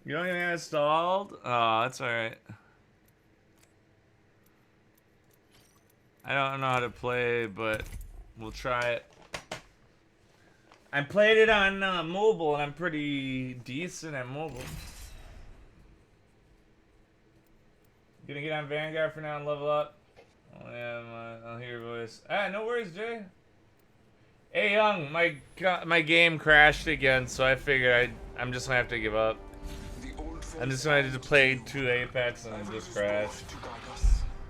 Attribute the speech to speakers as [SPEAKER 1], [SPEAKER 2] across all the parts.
[SPEAKER 1] You don't even have it installed? Oh, that's alright. I don't know how to play, but we'll try it. I played it on mobile, and I'm pretty decent at mobile. Gonna get on Vanguard for now and level up. Oh yeah, I'll hear your voice. Ah, no worries, Jay. Hey, Young, my game crashed again, so I figured I'm just gonna have to give up. I'm just gonna have to play 2 Apex and it just crashed.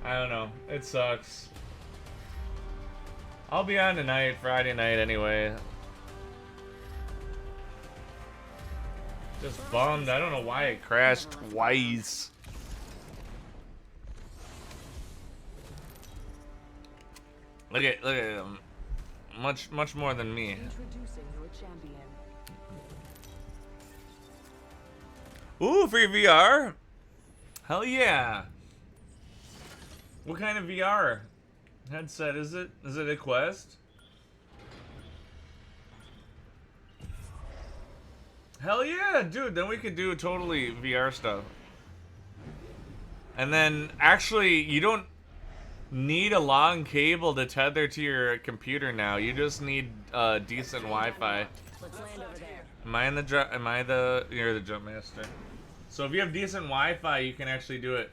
[SPEAKER 1] I don't know. It sucks. I'll be on tonight, Friday night anyway. Just bummed. I don't know why it crashed twice. Look at him. Much more than me.
[SPEAKER 2] Introducing your champion.
[SPEAKER 1] Ooh, free VR. Hell yeah. What kind of VR headset is it? Is it a Quest? Hell yeah, dude. Then we could do totally VR stuff. And then, actually, you don't need a long cable to tether to your computer now. You just need decent Wi-Fi.
[SPEAKER 2] Let's land over there.
[SPEAKER 1] You're the jump master. So if you have decent Wi-Fi, you can actually do it.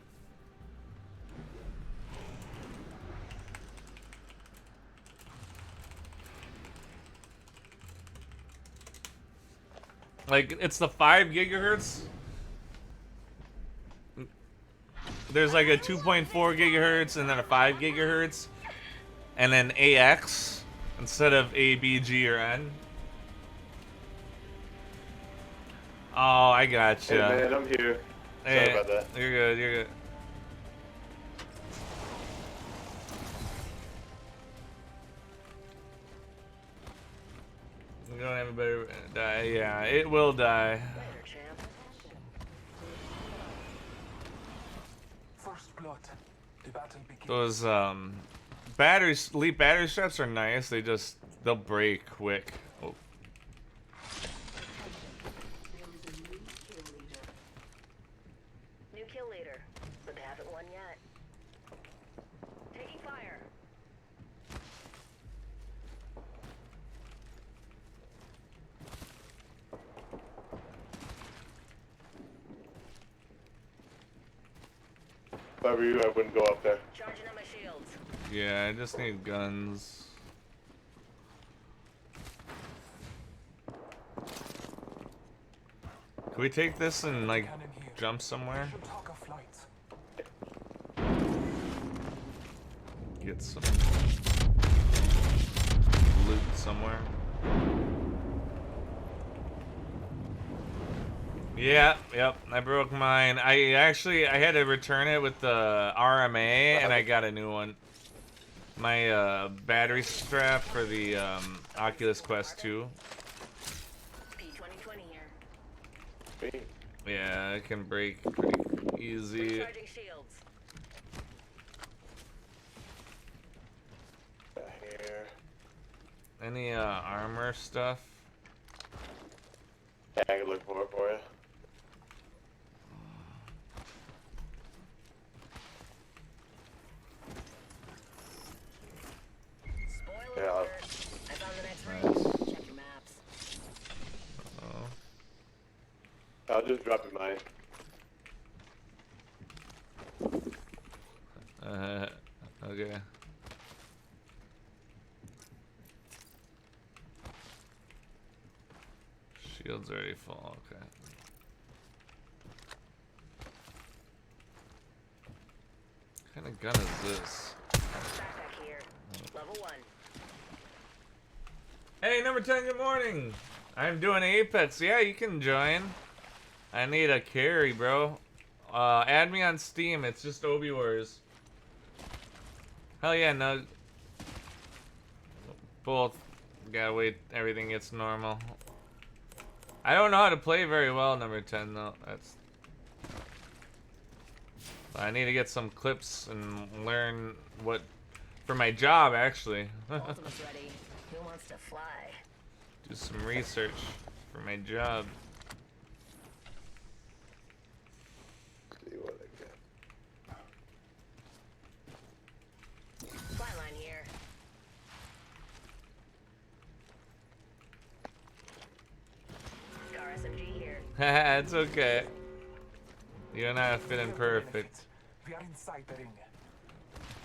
[SPEAKER 1] Like, it's the 5 gigahertz. There's like a 2.4 gigahertz and then a 5 gigahertz. And then AX instead of A, B, G, or N. Oh, I gotcha.
[SPEAKER 3] Hey man, I'm here.
[SPEAKER 1] Hey,
[SPEAKER 3] Sorry about that.
[SPEAKER 1] You're good, you're good. We don't have a better die. Yeah, it will die.
[SPEAKER 4] First blood. The battle begins.
[SPEAKER 1] Those elite battery straps are nice. They'll break quick. Oh.
[SPEAKER 2] New kill leader, but they haven't won yet. Taking fire.
[SPEAKER 3] If I were you, I wouldn't go up there.
[SPEAKER 2] Charging on my shields.
[SPEAKER 1] Yeah, I just need guns. Can we take this and like jump somewhere?
[SPEAKER 4] Should talk of flights.
[SPEAKER 1] Get some loot somewhere. Yeah, yep, I broke mine. I had to return it with the RMA and I got a new one. My battery strap for the Oculus Quest 2.
[SPEAKER 2] P2020 here.
[SPEAKER 3] Me?
[SPEAKER 1] Yeah, it can break pretty easy.
[SPEAKER 2] Charging shields.
[SPEAKER 3] Here.
[SPEAKER 1] Any armor stuff?
[SPEAKER 3] Yeah, I can look for it for you.
[SPEAKER 2] Spoiler
[SPEAKER 3] Yeah.
[SPEAKER 2] alert. I found the next ring. Check your maps.
[SPEAKER 1] Oh.
[SPEAKER 3] I'll just drop you mine.
[SPEAKER 1] Okay. Shield's already full, okay. What kind of gun is this?
[SPEAKER 2] Backpack here. Level 1.
[SPEAKER 1] Hey, number 10, good morning! I'm doing Apex. Yeah, you can join. I need a carry, bro. Add me on Steam. It's just Obi Wars. Hell yeah, no. Both. Gotta wait. Everything gets normal. I don't know how to play very well, number 10, though. I need to get some clips and learn what for my job, actually.
[SPEAKER 2] Ultimate's ready. Who wants to fly?
[SPEAKER 1] Do some research for my job. It's okay. You and I fit in
[SPEAKER 4] Feel the
[SPEAKER 1] perfect.
[SPEAKER 4] benefits. We are inside the ring.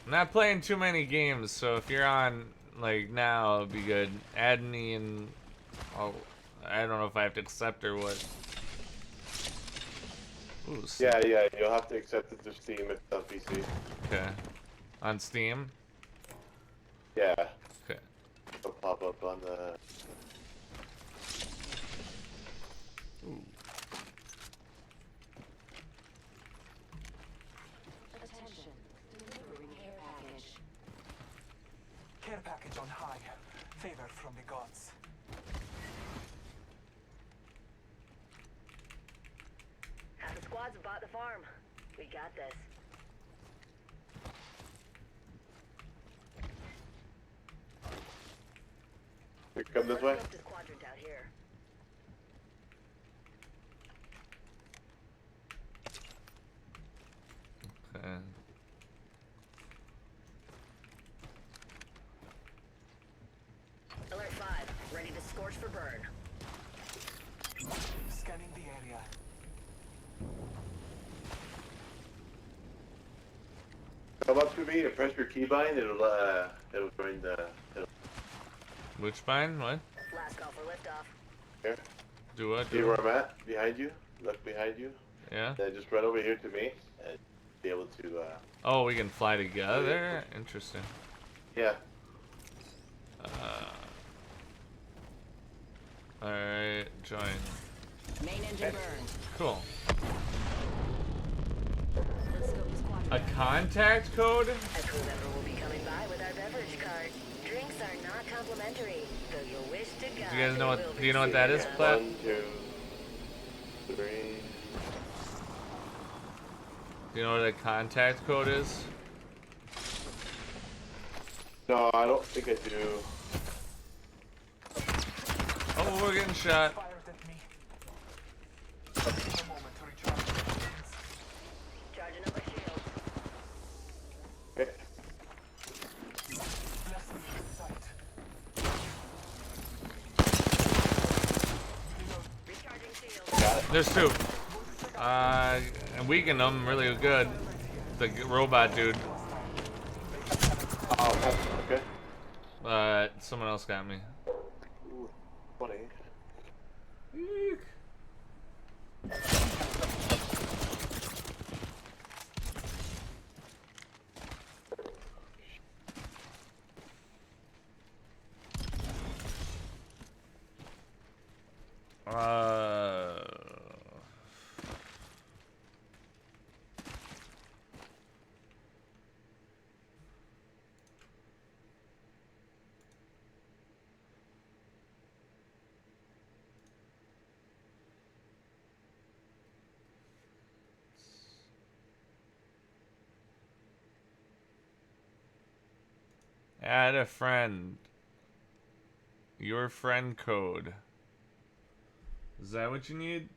[SPEAKER 1] I'm not playing too many games, so if you're on like now, it'll be good. Add me and I don't know if I have to accept or what. Ooh,
[SPEAKER 3] Yeah, you'll have to accept it through Steam if it's on PC.
[SPEAKER 1] Okay. On Steam?
[SPEAKER 3] Yeah,
[SPEAKER 1] Okay.
[SPEAKER 3] it'll pop up on the...
[SPEAKER 1] Ooh.
[SPEAKER 2] Attention. Delivering care package.
[SPEAKER 4] Care package on high. Favor from the gods.
[SPEAKER 2] Half the squads have bought the farm. We got this.
[SPEAKER 3] Here, come this way.
[SPEAKER 2] Let's go up to quadrant out here.
[SPEAKER 1] Okay.
[SPEAKER 2] Alert 5. Ready to scorch for burn.
[SPEAKER 4] Scanning the area.
[SPEAKER 3] Come up to me and press your keybind. It'll join the...
[SPEAKER 1] Which bind? What?
[SPEAKER 2] Last call for liftoff.
[SPEAKER 3] Here.
[SPEAKER 1] Do what?
[SPEAKER 3] See
[SPEAKER 1] Do
[SPEAKER 3] where
[SPEAKER 1] what?
[SPEAKER 3] I'm at? Behind you. Look behind you.
[SPEAKER 1] Yeah?
[SPEAKER 3] Then just run over here to me and be able to,
[SPEAKER 1] Oh, we can fly together? Interesting.
[SPEAKER 3] yeah.
[SPEAKER 1] Alright, join.
[SPEAKER 2] Main engine burn.
[SPEAKER 1] Cool.
[SPEAKER 2] Let's scope this quadrant.
[SPEAKER 1] A contact code?
[SPEAKER 2] A crew member will be coming by with our beverage card. Drinks are not complimentary, though you'll wish to God
[SPEAKER 1] Do you guys know
[SPEAKER 2] they
[SPEAKER 1] what?
[SPEAKER 2] will
[SPEAKER 1] Do you know what that is,
[SPEAKER 2] soon.
[SPEAKER 1] Plat?
[SPEAKER 3] 1, 2, 3.
[SPEAKER 1] Do you know what a contact code is?
[SPEAKER 3] No, I don't think I do.
[SPEAKER 1] Oh, we're getting shot.
[SPEAKER 4] Fired at me. Take a moment to recharge the weapons.
[SPEAKER 2] Charging up my shield.
[SPEAKER 3] Okay.
[SPEAKER 4] Bless me with sight.
[SPEAKER 2] Recharging shield.
[SPEAKER 3] Got it.
[SPEAKER 1] There's two. And weaken them really good. The robot dude.
[SPEAKER 3] Oh, okay.
[SPEAKER 1] Someone else got me.
[SPEAKER 3] Ooh, funny.
[SPEAKER 1] Eek. Add a friend. Your friend code. Is that what you need?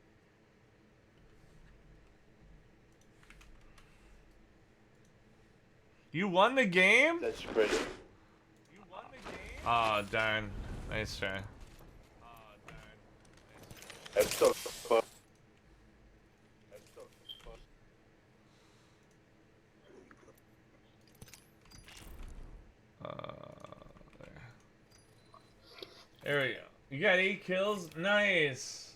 [SPEAKER 1] You won the game?
[SPEAKER 3] That's pretty.
[SPEAKER 1] You won the game? Oh, darn. Nice try.
[SPEAKER 3] That's so fun.
[SPEAKER 1] There. There we go. You got 8 kills? Nice.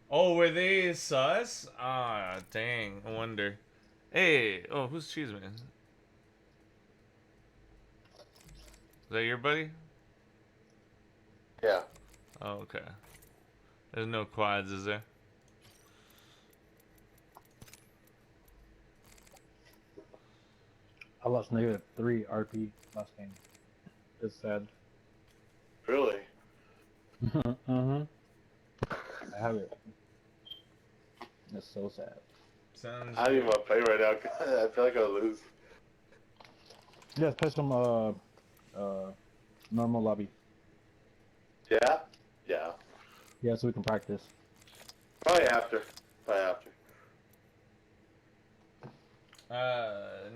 [SPEAKER 1] Oh, were they sus? Ah, dang. I wonder. Hey. Oh, who's Cheeseman? Is that your buddy?
[SPEAKER 3] Yeah.
[SPEAKER 1] Oh, okay. There's no quads, is there?
[SPEAKER 5] I lost -3 RP last game. It's sad.
[SPEAKER 3] Really?
[SPEAKER 5] I have it. It's so sad.
[SPEAKER 1] Sounds.
[SPEAKER 3] I don't even want to play right now. 'Cause I feel like I'll lose.
[SPEAKER 5] Yeah, play some normal lobby.
[SPEAKER 3] Yeah? Yeah.
[SPEAKER 5] Yeah, so we can practice.
[SPEAKER 3] Probably after.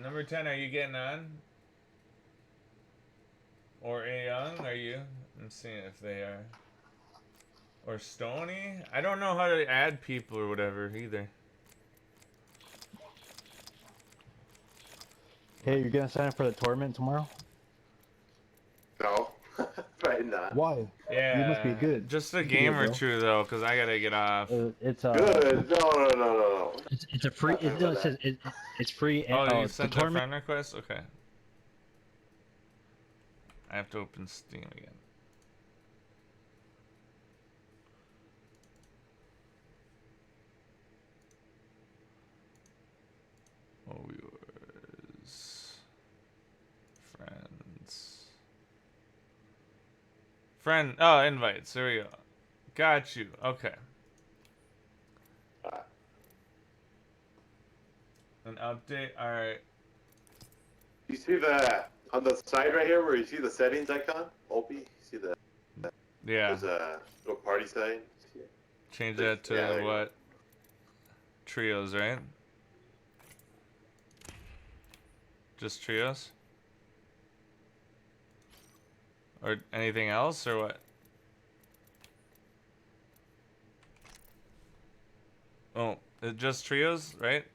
[SPEAKER 1] Number 10, are you getting on? Or A Young, are you? I'm seeing if they are. Or Stony? I don't know how to add people or whatever either.
[SPEAKER 5] Hey, you're gonna sign up for the tournament tomorrow?
[SPEAKER 3] No, probably not.
[SPEAKER 5] Why? You must be
[SPEAKER 1] Yeah,
[SPEAKER 5] good.
[SPEAKER 1] just a
[SPEAKER 5] You can do
[SPEAKER 1] game
[SPEAKER 5] it,
[SPEAKER 1] or
[SPEAKER 5] bro.
[SPEAKER 1] two though, cause I gotta get off.
[SPEAKER 5] It's
[SPEAKER 3] Good. No.
[SPEAKER 5] it's a free.
[SPEAKER 3] Not talking
[SPEAKER 5] No,
[SPEAKER 3] about
[SPEAKER 5] it says
[SPEAKER 3] that.
[SPEAKER 5] it's free.
[SPEAKER 1] Oh, you
[SPEAKER 5] The
[SPEAKER 1] sent that
[SPEAKER 5] tournament.
[SPEAKER 1] friend request? Okay. I have to open Steam again. Oh, yours. Friends. Friend. Oh, invites. There we go. Got you. Okay. An update. All right.
[SPEAKER 3] You see the on the side right here where you see the settings icon? Opie, you see the
[SPEAKER 1] Yeah.
[SPEAKER 3] there's a little party sign.
[SPEAKER 1] Change that to
[SPEAKER 3] Yeah, there you go.
[SPEAKER 1] what? Trios, right? Just trios? Or anything else, or what? Oh, just trios, right?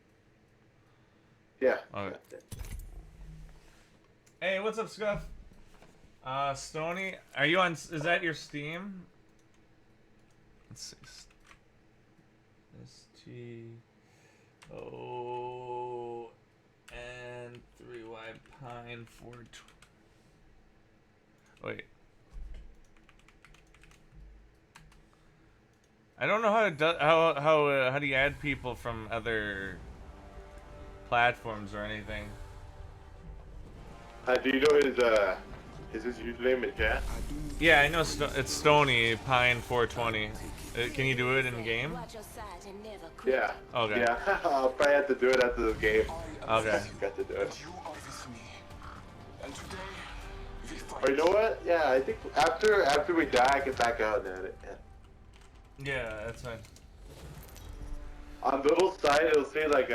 [SPEAKER 3] Yeah.
[SPEAKER 1] Okay. Hey, what's up, Scuff? Stony, are you on? Is that your Steam? Let's see. STON3Y Pine 420. Wait. I don't know how to how do you add people from other platforms or anything.
[SPEAKER 3] Do you know his username in chat?
[SPEAKER 1] Yeah, I know it's Stony Pine 420. Can you do it in game?
[SPEAKER 2] Watch your sides and never quit.
[SPEAKER 3] Yeah.
[SPEAKER 1] Okay.
[SPEAKER 3] Yeah. I'll probably have to do it after the game.
[SPEAKER 1] Okay.
[SPEAKER 3] Got to do it.
[SPEAKER 4] You are with me. And today, we fight.
[SPEAKER 3] Or you know what? Yeah, I think after we die, I can back out and add it. Yeah.
[SPEAKER 1] Yeah, that's fine.
[SPEAKER 3] On the little side, it'll say like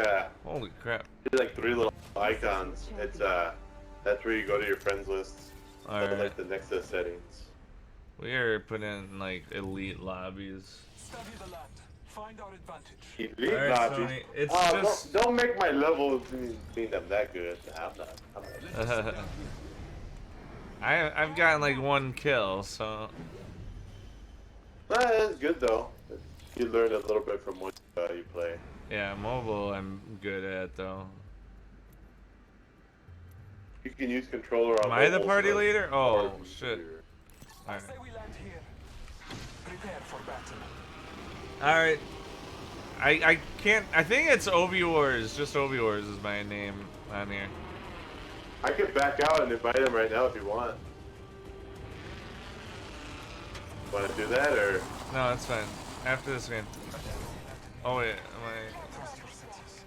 [SPEAKER 1] Holy crap.
[SPEAKER 3] like 3 little icons. It's that's where you go to your friends list.
[SPEAKER 1] Alright.
[SPEAKER 3] Like the next to the settings.
[SPEAKER 1] We are putting in like elite lobbies.
[SPEAKER 4] Study the land. Find our advantage.
[SPEAKER 3] Elite
[SPEAKER 1] Alright,
[SPEAKER 3] lobby.
[SPEAKER 1] Sony, it's
[SPEAKER 3] Oh,
[SPEAKER 1] just-
[SPEAKER 3] don't make my levels mean I'm that good. I'm not.
[SPEAKER 1] I've gotten like 1 kill, so
[SPEAKER 3] That's good though. You learn a little bit from what you play.
[SPEAKER 1] yeah, mobile I'm good at though.
[SPEAKER 3] You can use controller on
[SPEAKER 1] Am I the
[SPEAKER 3] mobile,
[SPEAKER 1] party
[SPEAKER 3] so it's
[SPEAKER 1] leader?
[SPEAKER 3] hard
[SPEAKER 1] Oh
[SPEAKER 3] to use
[SPEAKER 1] shit.
[SPEAKER 3] your-
[SPEAKER 4] I
[SPEAKER 1] Alright.
[SPEAKER 4] say we land here. Prepare for battle.
[SPEAKER 1] Alright. I can't I think it's Obi Wars, just Obi Wars is my name on here.
[SPEAKER 3] I could back out and invite him right now if you want. Want to do that or?
[SPEAKER 1] No, that's fine. After this game. Oh wait, am I
[SPEAKER 4] Trust your senses.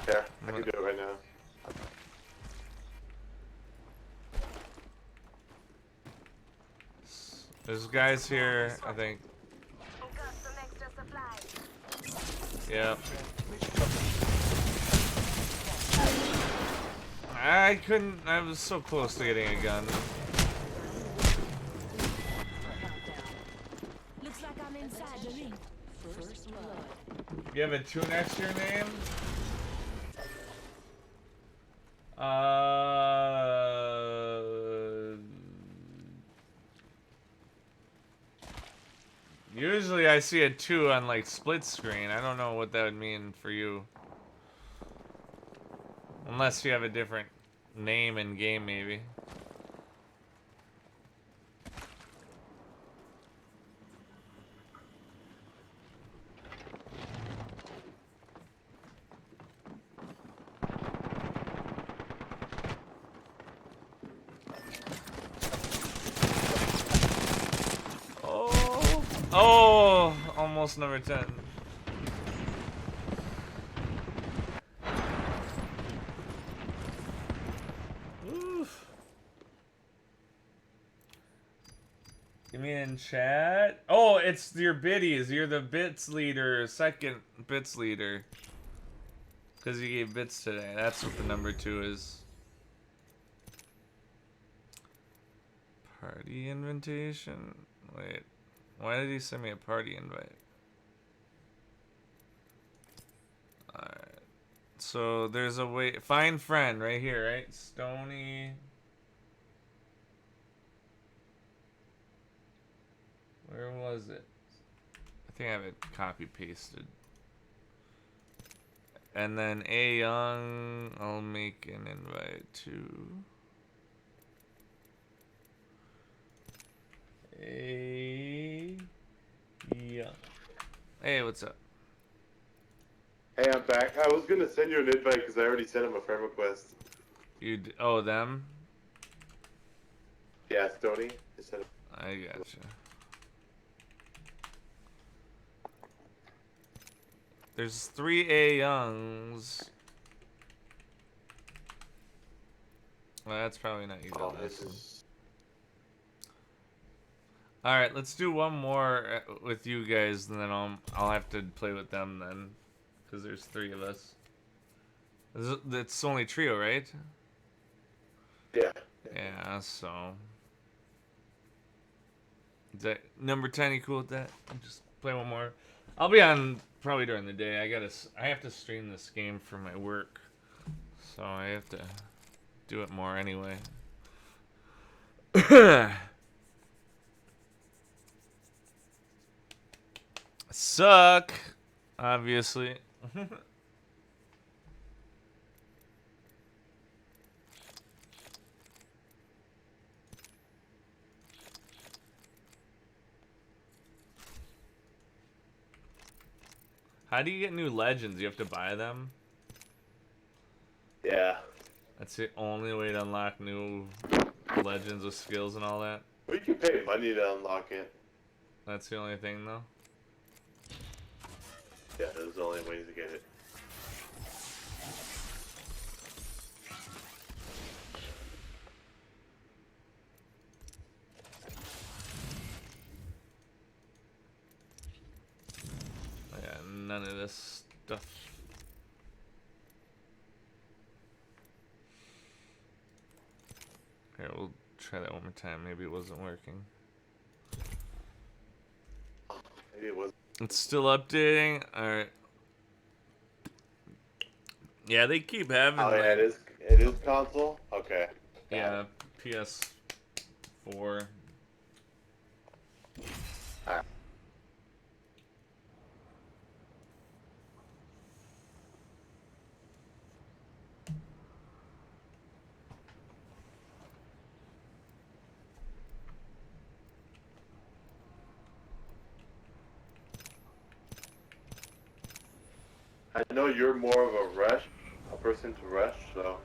[SPEAKER 3] Yeah, I can do it right now.
[SPEAKER 1] There's guys here, I think.
[SPEAKER 2] Got some extra supplies.
[SPEAKER 1] Yep. I couldn't. I was so close to getting a gun.
[SPEAKER 2] Looks like I'm inside the ring. First blood.
[SPEAKER 1] You have a 2 next to your name? Usually I see a 2 on like split screen. I don't know what that would mean for you. Unless you have a different name in game, maybe. Oh, oh, almost number 10. Oof. You mean in chat? Oh, it's your biddies. You're the bits leader, second bits leader. Because you gave bits today. That's what the number 2 is. Party invitation? Wait. Why did he send me a party invite? Alright. So there's a way. Find friend right here, right? Stony. Where was it? I think I have it copy pasted. And then A Young, I'll make an invite to. A Young. Hey, what's up?
[SPEAKER 3] Hey, I'm back. I was gonna send you an invite because I already sent him a friend request.
[SPEAKER 1] Oh, them?
[SPEAKER 3] Yeah, Stony. I sent him.
[SPEAKER 1] I gotcha. There's 3 A Youngs. Well, that's probably not you.
[SPEAKER 3] Oh, this is.
[SPEAKER 1] All right, let's do one more with you guys, and then I'll have to play with them then, because there's 3 of us. It's only trio, right?
[SPEAKER 3] Yeah.
[SPEAKER 1] Yeah. So is that number 10? You cool with that? I'll just play one more. I'll be on probably during the day. I have to stream this game for my work, so I have to do it more anyway. Suck, obviously. How do you get new legends? You have to buy them?
[SPEAKER 3] Yeah.
[SPEAKER 1] That's the only way to unlock new legends with skills and all that?
[SPEAKER 3] We can pay money to unlock it.
[SPEAKER 1] That's the only thing, though?
[SPEAKER 3] Yeah, there's only ways to get it.
[SPEAKER 1] Yeah, none of this stuff. Here, we'll try that one more time. Maybe it wasn't working.
[SPEAKER 3] Maybe it was.
[SPEAKER 1] It's still updating. Alright. Yeah, they keep having
[SPEAKER 3] Oh, yeah,
[SPEAKER 1] like,
[SPEAKER 3] it is console? Okay.
[SPEAKER 1] yeah, PS4.
[SPEAKER 3] Alright. I know you're more of a person to rush, so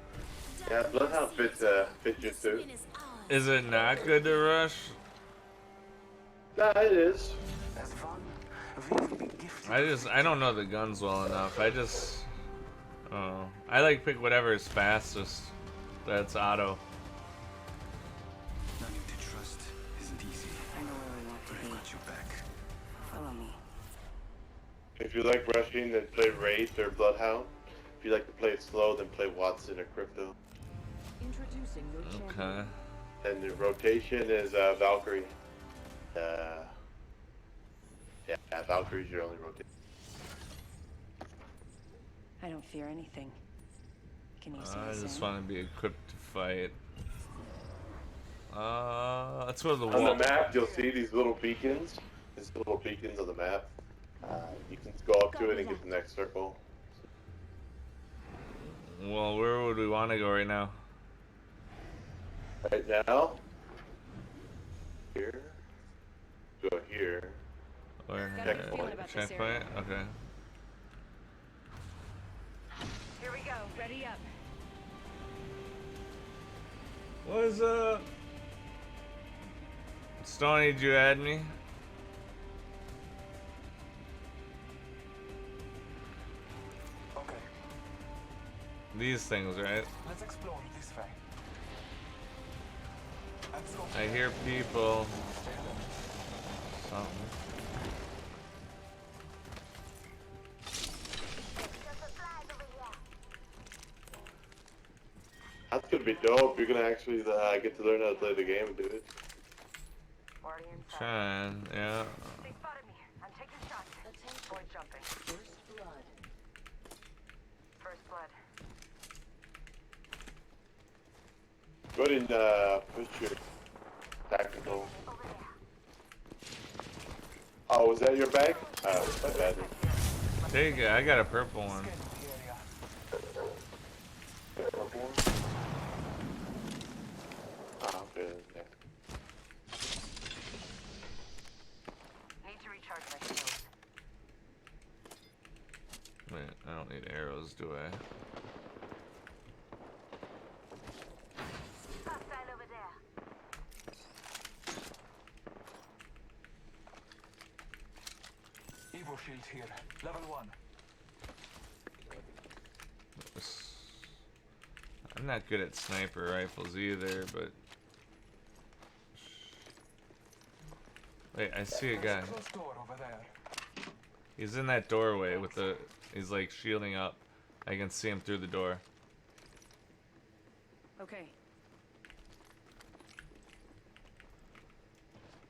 [SPEAKER 3] yeah, Bloodhound fits you too.
[SPEAKER 1] Is it not good to rush?
[SPEAKER 3] Nah, it is.
[SPEAKER 4] As fun, we will be gifted.
[SPEAKER 1] I don't know the guns well enough. I like pick whatever is fastest. That's auto.
[SPEAKER 4] Learning to trust isn't easy,
[SPEAKER 2] I know where we want to
[SPEAKER 4] but
[SPEAKER 2] be.
[SPEAKER 4] I got you back.
[SPEAKER 2] Follow me.
[SPEAKER 3] If you like rushing, then play Wraith or Bloodhound. If you like to play it slow, then play Watson or Crypto.
[SPEAKER 2] Introducing your champion.
[SPEAKER 1] Okay.
[SPEAKER 3] And the rotation is Valkyrie. Yeah, Valkyrie's your only rotation.
[SPEAKER 2] I don't fear anything. Can you see
[SPEAKER 1] I
[SPEAKER 2] the
[SPEAKER 1] just
[SPEAKER 2] same?
[SPEAKER 1] want to be equipped to fight. Let's go to the
[SPEAKER 3] On
[SPEAKER 1] wall.
[SPEAKER 3] the map, you'll see these little beacons. These little beacons on the map. You can go up to it and get the next circle.
[SPEAKER 1] Well, where would we want to go right now?
[SPEAKER 3] Right now, here, go here.
[SPEAKER 1] Or
[SPEAKER 2] Got a good feeling about this
[SPEAKER 1] checkpoint?
[SPEAKER 2] area.
[SPEAKER 1] Okay.
[SPEAKER 2] Here we go. Ready up.
[SPEAKER 1] What's up? Stony, did you add me?
[SPEAKER 4] Okay,
[SPEAKER 1] These things, right?
[SPEAKER 4] let's explore this way.
[SPEAKER 1] I hear people. Something.
[SPEAKER 3] That's gonna be dope. You're gonna actually get to learn how to play the game, dude.
[SPEAKER 2] Guardians,
[SPEAKER 1] Trying, yeah.
[SPEAKER 2] They spotted me. I'm taking shots. Void jumping. First blood. First blood.
[SPEAKER 3] Go ahead and push your tactical.
[SPEAKER 2] Over there.
[SPEAKER 3] Oh, was that your bag? My bad.
[SPEAKER 1] Take it. I got a purple one.
[SPEAKER 4] Scanning the area.
[SPEAKER 3] Purple one? Ah, okay. Yeah.
[SPEAKER 2] Need to recharge my shields.
[SPEAKER 1] Wait, I don't need arrows, do I?
[SPEAKER 2] Hostile over there.
[SPEAKER 4] Evo shield here. Level 1.
[SPEAKER 1] I'm not good at sniper rifles either, but... Wait, I see a guy.
[SPEAKER 4] Closed door over there.
[SPEAKER 1] He's in that doorway with the... He's like shielding up. I can see him through the door.
[SPEAKER 2] Okay.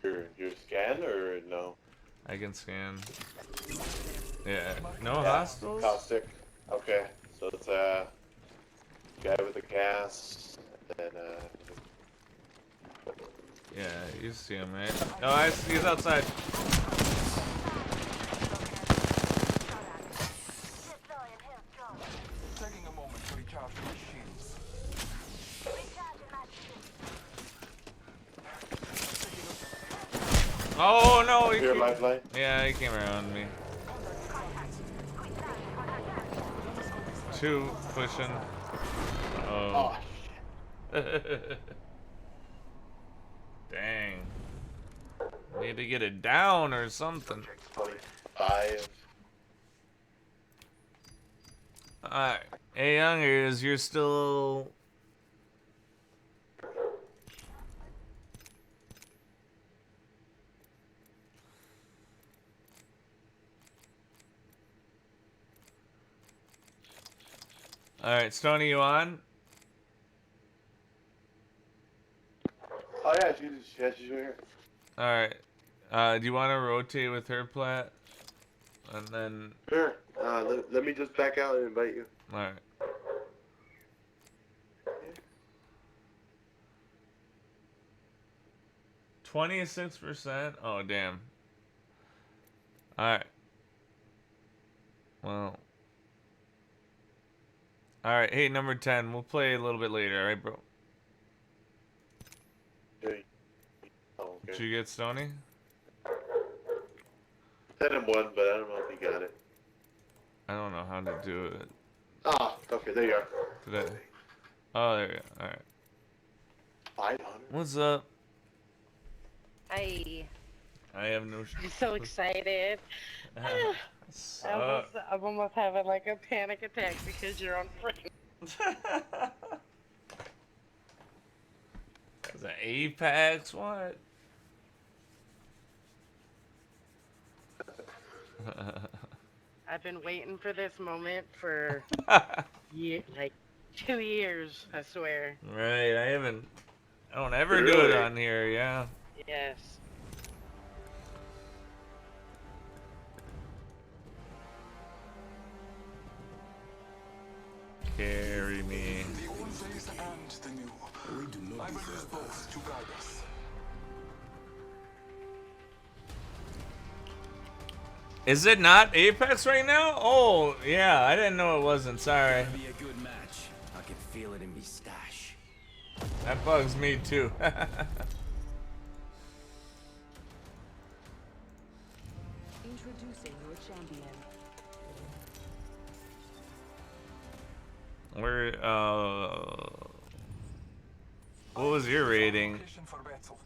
[SPEAKER 3] Your scan or no?
[SPEAKER 1] I can scan. Yeah, no
[SPEAKER 3] Yeah,
[SPEAKER 1] hostiles?
[SPEAKER 3] Caustic. Okay, so it's guy with the gas, and then
[SPEAKER 1] Yeah, you see him, right? Oh, I see, he's outside.
[SPEAKER 4] Taking a moment to recharge my shields.
[SPEAKER 1] Oh no! He
[SPEAKER 3] your
[SPEAKER 1] came,
[SPEAKER 3] lifeline.
[SPEAKER 1] yeah, he came around me. Two pushing. Oh. Dang. Need to get it down or something.
[SPEAKER 3] 25.
[SPEAKER 1] Alright. Hey, youngers, you're still. Alright, Stony, you on?
[SPEAKER 3] Oh yeah, she's here.
[SPEAKER 1] Alright. Do you want to rotate with her, Plat? And then.
[SPEAKER 3] Sure. Let me just back out and invite you.
[SPEAKER 1] Alright. $26%? Oh, damn. Alright. Well. Alright, hey, number 10. We'll play a little bit later, alright, bro?
[SPEAKER 3] Okay. Oh,
[SPEAKER 1] Did
[SPEAKER 3] okay.
[SPEAKER 1] you get Stony?
[SPEAKER 3] Sent him one, but I don't know if he got it.
[SPEAKER 1] I don't know how to do it.
[SPEAKER 3] Ah, okay, there you are.
[SPEAKER 1] Did I? Oh, there you go. Alright.
[SPEAKER 3] 500.
[SPEAKER 1] What's up?
[SPEAKER 6] Hi.
[SPEAKER 1] I have no
[SPEAKER 6] I'm so excited.
[SPEAKER 1] Suck.
[SPEAKER 6] I'm almost having like a panic attack because you're on frame.
[SPEAKER 1] Is that Apex? What?
[SPEAKER 6] I've been waiting for this moment for like 2 years, I swear.
[SPEAKER 1] Right, I don't ever do
[SPEAKER 3] Really?
[SPEAKER 1] it on here, yeah.
[SPEAKER 6] Yes.
[SPEAKER 1] Carry me.
[SPEAKER 4] The old days and the new.
[SPEAKER 7] We do
[SPEAKER 4] I
[SPEAKER 7] not
[SPEAKER 4] will use
[SPEAKER 7] deserve
[SPEAKER 4] both to guide us.
[SPEAKER 1] Is it not Apex right now? Oh, yeah, I didn't know it wasn't. Sorry.
[SPEAKER 7] Gonna be a good match. I can feel it in me stash.
[SPEAKER 1] That bugs me too.
[SPEAKER 2] Introducing your champion.
[SPEAKER 1] We're, what was your rating?
[SPEAKER 4] Location for battle.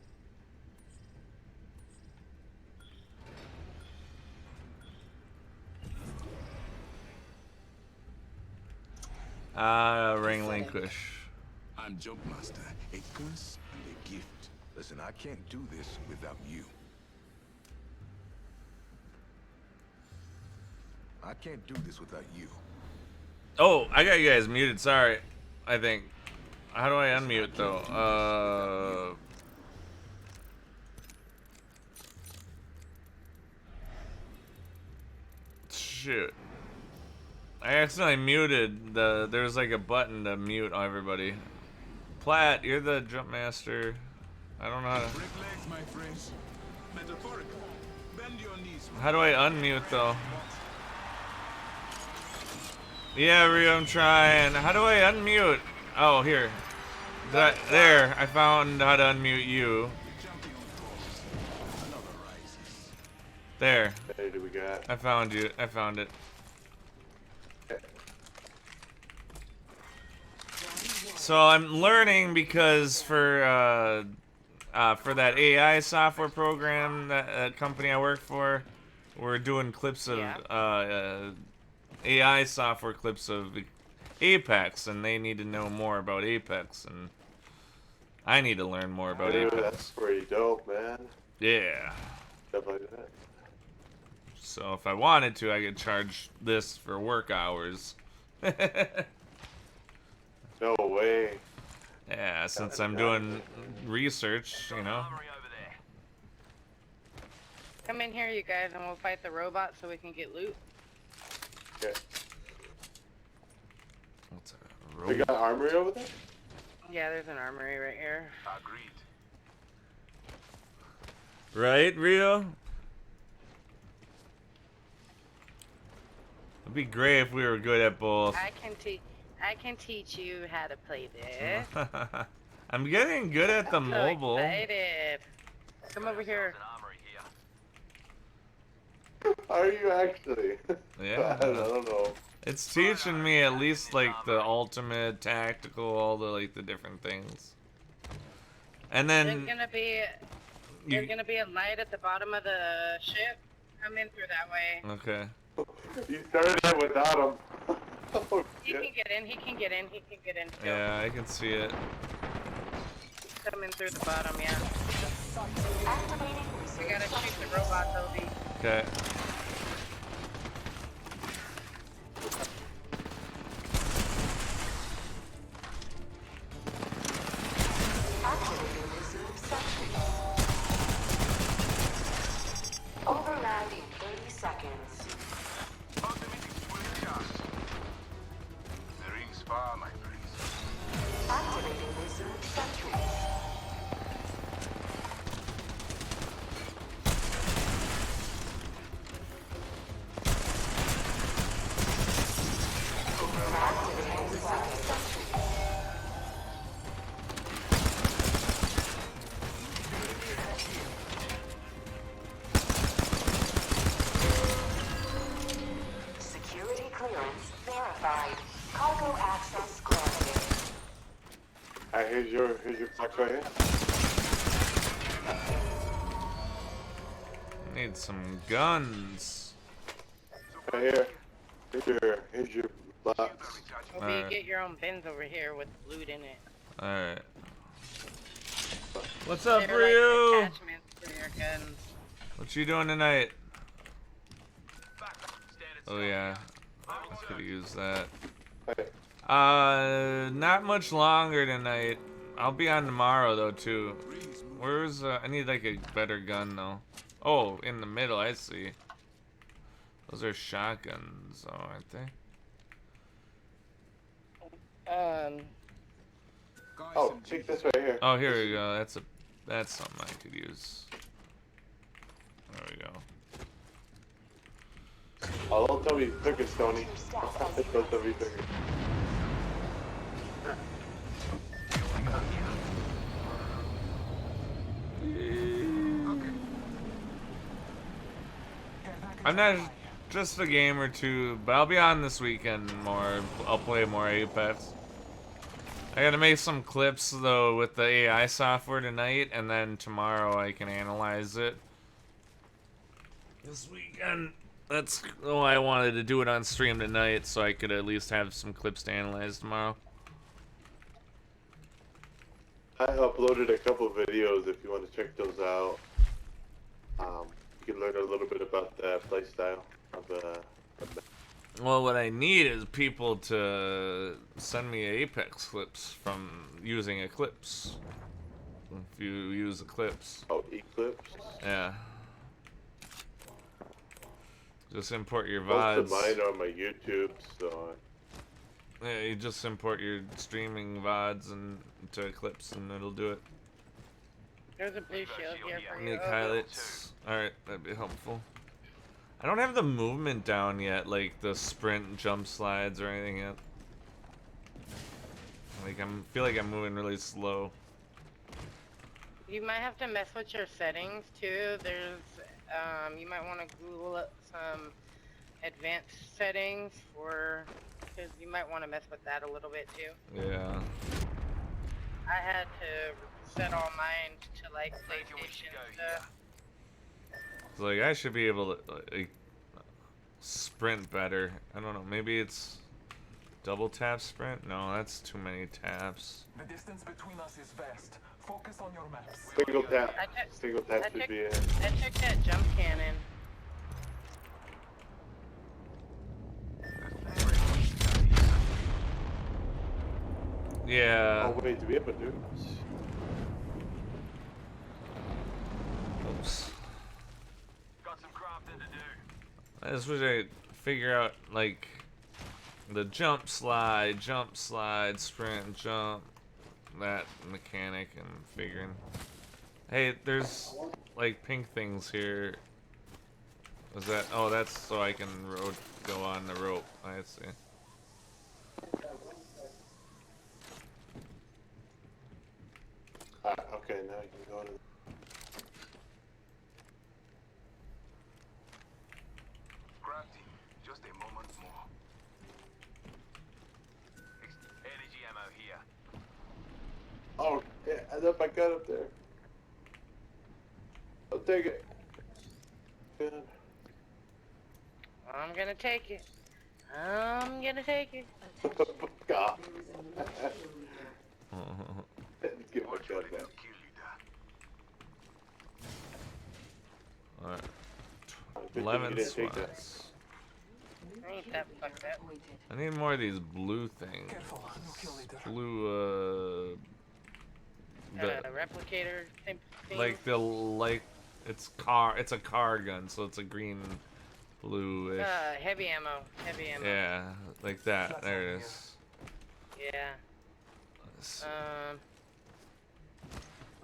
[SPEAKER 1] Relinquish.
[SPEAKER 7] I'm Jumpmaster, a curse and a gift. Listen, I can't do this without you. I can't do this without you.
[SPEAKER 1] Oh, I got you guys muted. Sorry. I think. How do I unmute though? shoot. I accidentally muted the. There's like a button to mute everybody. Platt, you're the jump master. I don't know how to.
[SPEAKER 7] Break legs, my friends. Metaphorically. Bend your knees.
[SPEAKER 1] How do I unmute though? Yeah, Rio, I'm trying. How do I unmute? Oh, here. There, I found how to unmute you. There.
[SPEAKER 3] Hey, do we got?
[SPEAKER 1] I found you. I found it. So I'm learning because for that AI software program that company I work for, we're doing clips of AI software clips of Apex, and they need to know more about Apex, and I need to learn more about
[SPEAKER 3] Dude,
[SPEAKER 1] Apex.
[SPEAKER 3] that's pretty dope, man.
[SPEAKER 1] Yeah.
[SPEAKER 3] Stuff like that.
[SPEAKER 1] So if I wanted to, I could charge this for work hours.
[SPEAKER 3] No way.
[SPEAKER 1] Yeah, since I'm doing research, you know.
[SPEAKER 6] Come in here, you guys, and we'll fight the robot so we can get loot.
[SPEAKER 3] Okay.
[SPEAKER 1] What's a
[SPEAKER 3] We
[SPEAKER 1] robot?
[SPEAKER 3] got armory over there?
[SPEAKER 6] Yeah, there's an armory right here.
[SPEAKER 7] Agreed.
[SPEAKER 1] Right, Rio? It'd be great if we were good at both.
[SPEAKER 6] I can teach you how to play this.
[SPEAKER 1] I'm getting good at the
[SPEAKER 6] I'm so
[SPEAKER 1] mobile.
[SPEAKER 6] excited. Come over here.
[SPEAKER 3] Are you actually?
[SPEAKER 1] Yeah.
[SPEAKER 3] I don't know.
[SPEAKER 1] It's teaching me at least like the ultimate, tactical, all the like the different things. And
[SPEAKER 6] There's
[SPEAKER 1] then
[SPEAKER 6] gonna be a light at the bottom of the ship. Come in through that way.
[SPEAKER 1] okay.
[SPEAKER 3] You started it without him. Oh,
[SPEAKER 6] He
[SPEAKER 3] shit.
[SPEAKER 6] can get in. He can get in. He can get in. Too.
[SPEAKER 1] Yeah, I can see it.
[SPEAKER 6] Come in through the bottom. Yeah. We gotta shoot the robot, Toby.
[SPEAKER 1] Okay.
[SPEAKER 2] Overland in 30 seconds.
[SPEAKER 7] The ring's far, my friends.
[SPEAKER 2] Activating reserve sentries. Activating reserve sentries. Security clearance verified. Cargo access granted.
[SPEAKER 3] Alright, here's your box right here.
[SPEAKER 1] Need some guns.
[SPEAKER 3] Right here. Here's your box.
[SPEAKER 6] Toby,
[SPEAKER 1] Alright.
[SPEAKER 6] get your own bins over here with loot in it.
[SPEAKER 1] Alright. What's up,
[SPEAKER 6] They're
[SPEAKER 1] Ryu?
[SPEAKER 6] like attachments for your guns.
[SPEAKER 1] What you doing tonight? Oh yeah. I could use that.
[SPEAKER 3] Hey,
[SPEAKER 1] Not much longer tonight. I'll be on tomorrow though too. Where's I need like a better gun though. Oh, in the middle, I see. Those are shotguns, though, aren't they?
[SPEAKER 3] oh, check this right here.
[SPEAKER 1] Oh, here we go. That's something I could use. There we go.
[SPEAKER 3] Oh, don't tell me you took it, Stoney. Don't tell me you took it.
[SPEAKER 1] I'm not just a game or two, but I'll be on this weekend more. I'll play more Apex. I gotta make some clips though with the AI software tonight, and then tomorrow I can analyze it. This weekend, that's why I wanted to do it on stream tonight, so I could at least have some clips to analyze tomorrow.
[SPEAKER 3] I uploaded a couple videos if you want to check those out. You can learn a little bit about the playstyle of the.
[SPEAKER 1] Well, what I need is people to send me Apex clips from using Eclipse. If you use Eclipse.
[SPEAKER 3] Oh, Eclipse.
[SPEAKER 1] Yeah. Just import your
[SPEAKER 3] Most of
[SPEAKER 1] VODs.
[SPEAKER 3] mine are on my YouTube, so
[SPEAKER 1] Yeah, you just import your streaming VODs and to Eclipse and it'll do it.
[SPEAKER 6] There's a blue shield here for you.
[SPEAKER 1] Make
[SPEAKER 6] Obi.
[SPEAKER 1] highlights. Alright, that'd be helpful. I don't have the movement down yet, like the sprint, jump slides, or anything yet. Like feel like I'm moving really slow.
[SPEAKER 6] You might have to mess with your settings too. There's, you might want to Google up some advanced settings for, because you might want to mess with that a little bit too.
[SPEAKER 1] Yeah.
[SPEAKER 6] I had to set all mine to like PlayStation stuff.
[SPEAKER 1] So, like I should be able to like sprint better. I don't know. Maybe it's double tap sprint. No, that's too many taps.
[SPEAKER 4] The distance between us is vast. Focus on your maps.
[SPEAKER 3] single tap.
[SPEAKER 6] I
[SPEAKER 3] Single tap
[SPEAKER 6] took-
[SPEAKER 3] should be it.
[SPEAKER 6] I took that jump cannon.
[SPEAKER 1] Yeah.
[SPEAKER 3] Oh wait, do we have a nukes?
[SPEAKER 1] Oops.
[SPEAKER 4] Got some crafting to do.
[SPEAKER 1] I just wish I could figure out like the jump, slide, sprint, jump, that mechanic, and figuring. Hey, there's like pink things here. Was that? Oh, that's so I can go on the rope. I see.
[SPEAKER 3] Okay, now you can go to.
[SPEAKER 7] Crafty, just a moment more. Energy ammo here.
[SPEAKER 3] Oh, yeah, I thought I got up there. I'll take it. Good.
[SPEAKER 6] I'm gonna take it. I'm gonna take it.
[SPEAKER 3] God. Give my gun back.
[SPEAKER 7] Kill leader.
[SPEAKER 1] Alright.
[SPEAKER 3] Good thing
[SPEAKER 1] 11
[SPEAKER 3] you didn't take that.
[SPEAKER 1] slots.
[SPEAKER 6] I ain't that fucked up.
[SPEAKER 1] I need more of these blue things.
[SPEAKER 4] Careful, no kill leader.
[SPEAKER 1] Blue, the,
[SPEAKER 6] Replicator type thing.
[SPEAKER 1] like it's a car gun, so it's a green, bluish.
[SPEAKER 6] Heavy ammo. Heavy ammo.
[SPEAKER 1] Yeah, like that. There it is.
[SPEAKER 6] Yeah.
[SPEAKER 1] Let's-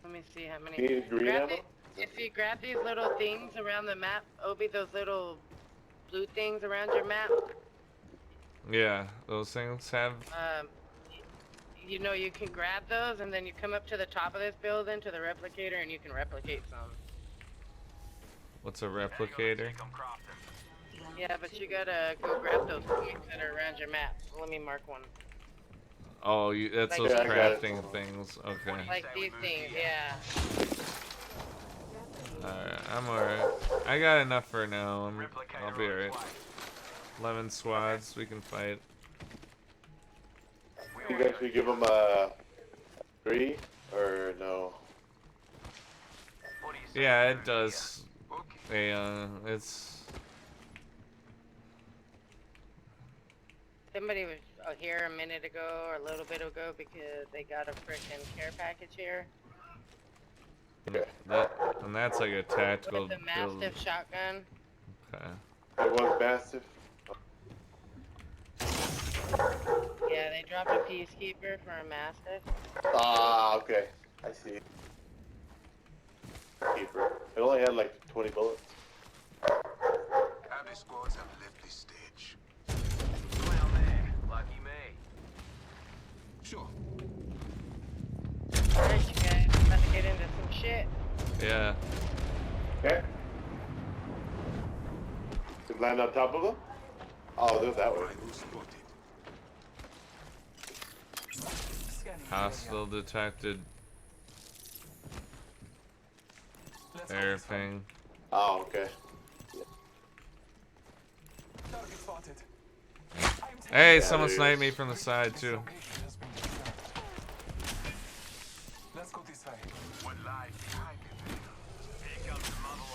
[SPEAKER 6] Let me see how many.
[SPEAKER 3] You need green
[SPEAKER 6] Grab
[SPEAKER 3] ammo?
[SPEAKER 6] if you grab these little things around the map, Obi, those little blue things around your map,
[SPEAKER 1] Yeah, those things have.
[SPEAKER 6] you know, you can grab those and then you come up to the top of this building to the replicator and you can replicate some.
[SPEAKER 1] What's a replicator?
[SPEAKER 6] Yeah, but you gotta go grab those points that are around your map. Let me mark one.
[SPEAKER 1] Oh, that's
[SPEAKER 6] Like
[SPEAKER 1] those
[SPEAKER 6] these.
[SPEAKER 1] crafting things. Okay.
[SPEAKER 6] Like these things, yeah.
[SPEAKER 1] Alright, I'm alright. I got enough for now. I'll be alright. 11 squads, we can fight.
[SPEAKER 3] You guys should give them a 3 or no?
[SPEAKER 1] Yeah, it does. It's.
[SPEAKER 6] Somebody was here a minute ago or a little bit ago because they got a frickin' care package here
[SPEAKER 1] And that's like a tactical
[SPEAKER 6] with a
[SPEAKER 1] build.
[SPEAKER 6] mastiff shotgun.
[SPEAKER 1] Okay.
[SPEAKER 3] It was massive.
[SPEAKER 6] Yeah, they dropped a peacekeeper for a mastiff.
[SPEAKER 3] Ah, okay. I see. Keeper. It only had like 20 bullets.
[SPEAKER 7] How many squads have left this stage?
[SPEAKER 8] Well there, lucky me.
[SPEAKER 7] Sure.
[SPEAKER 6] Alright, you guys, about to get into some shit.
[SPEAKER 1] Yeah.
[SPEAKER 3] Okay. Did land on top of them? Oh, they're that way.
[SPEAKER 7] Rival spotted.
[SPEAKER 4] Scanning the
[SPEAKER 1] Hostile
[SPEAKER 4] area.
[SPEAKER 1] detected.
[SPEAKER 4] Let's go
[SPEAKER 1] Air
[SPEAKER 4] this way.
[SPEAKER 1] ping.
[SPEAKER 3] Oh, okay.
[SPEAKER 4] Target spotted. I'm taking
[SPEAKER 1] Hey,
[SPEAKER 3] Yeah,
[SPEAKER 1] someone
[SPEAKER 3] there he
[SPEAKER 1] sniped
[SPEAKER 3] is.
[SPEAKER 1] me from the side
[SPEAKER 4] This
[SPEAKER 1] too.
[SPEAKER 4] location has been confirmed. Let's go this way.
[SPEAKER 7] What lies behind it?
[SPEAKER 8] Here comes the mother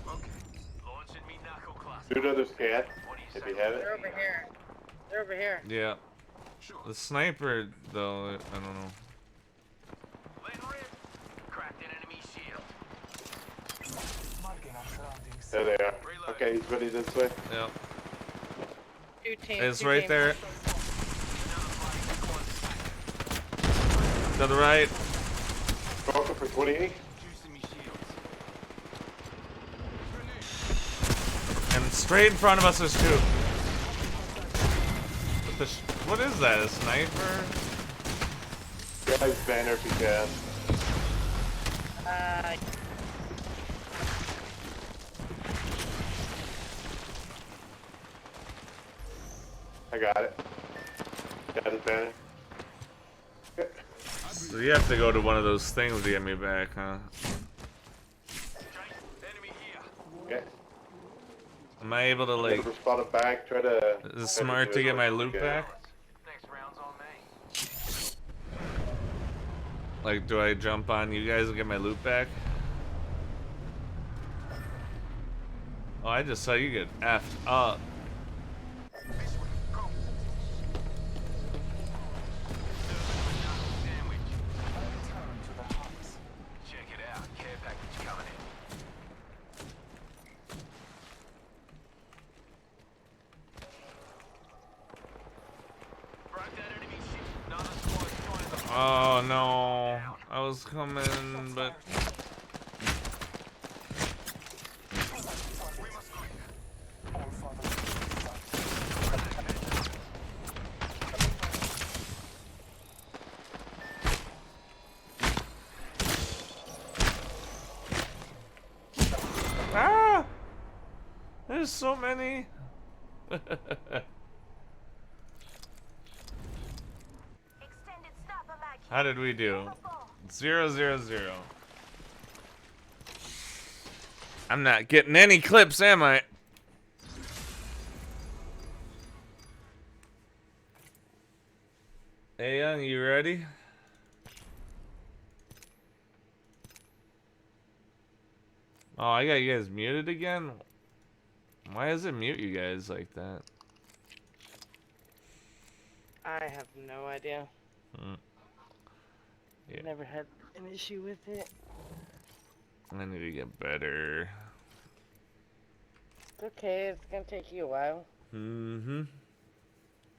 [SPEAKER 8] load.
[SPEAKER 7] Okay.
[SPEAKER 8] Launching me knuckle cluster.
[SPEAKER 3] Shoot another scan
[SPEAKER 8] What do you
[SPEAKER 3] if
[SPEAKER 8] say?
[SPEAKER 3] you have
[SPEAKER 6] They're
[SPEAKER 3] it.
[SPEAKER 6] over here. They're over here.
[SPEAKER 1] Yeah.
[SPEAKER 7] Sure.
[SPEAKER 1] The sniper, though, I don't know.
[SPEAKER 8] Letting rip. Cracked an enemy shield.
[SPEAKER 4] Marking Checking our surroundings.
[SPEAKER 3] There they are. Okay, he's ready this way.
[SPEAKER 1] Yep.
[SPEAKER 6] Two teams.
[SPEAKER 1] It's
[SPEAKER 6] two
[SPEAKER 1] right
[SPEAKER 6] teams.
[SPEAKER 1] there. To the right.
[SPEAKER 3] Broken for 28.
[SPEAKER 8] Juicing me shields.
[SPEAKER 1] And straight in front of us is two. What is that? A sniper?
[SPEAKER 3] Guys, banner if you can. I got it. Got his banner.
[SPEAKER 1] So you have to go to one of those things to get me back, huh?
[SPEAKER 8] Enemy here.
[SPEAKER 3] Okay.
[SPEAKER 1] Am I able to, like...
[SPEAKER 3] Never spot him back. Try to.
[SPEAKER 1] Is it smart to get my loot back?
[SPEAKER 8] Next round's on me.
[SPEAKER 1] Like, do I jump on you guys and get my loot back? Oh, I just saw you get effed up.
[SPEAKER 8] Sandwich.
[SPEAKER 4] Return to the house.
[SPEAKER 8] Check it out. Care package coming in. Broke that enemy ship. Another squad joined the
[SPEAKER 1] Oh, no. I was coming, but...
[SPEAKER 4] All father.
[SPEAKER 1] Ah! There's so many.
[SPEAKER 2] Extended sniper mag.
[SPEAKER 1] How did we do? 0-0-0. I'm not getting any clips, am I? Hey, Young, you ready? Oh, I got you guys muted again? Why does it mute you guys like that?
[SPEAKER 6] I have no idea.
[SPEAKER 1] Yeah.
[SPEAKER 6] Never had an issue with it.
[SPEAKER 1] I need to get better.
[SPEAKER 6] It's okay. It's gonna take you a while.
[SPEAKER 1] Mm-hmm.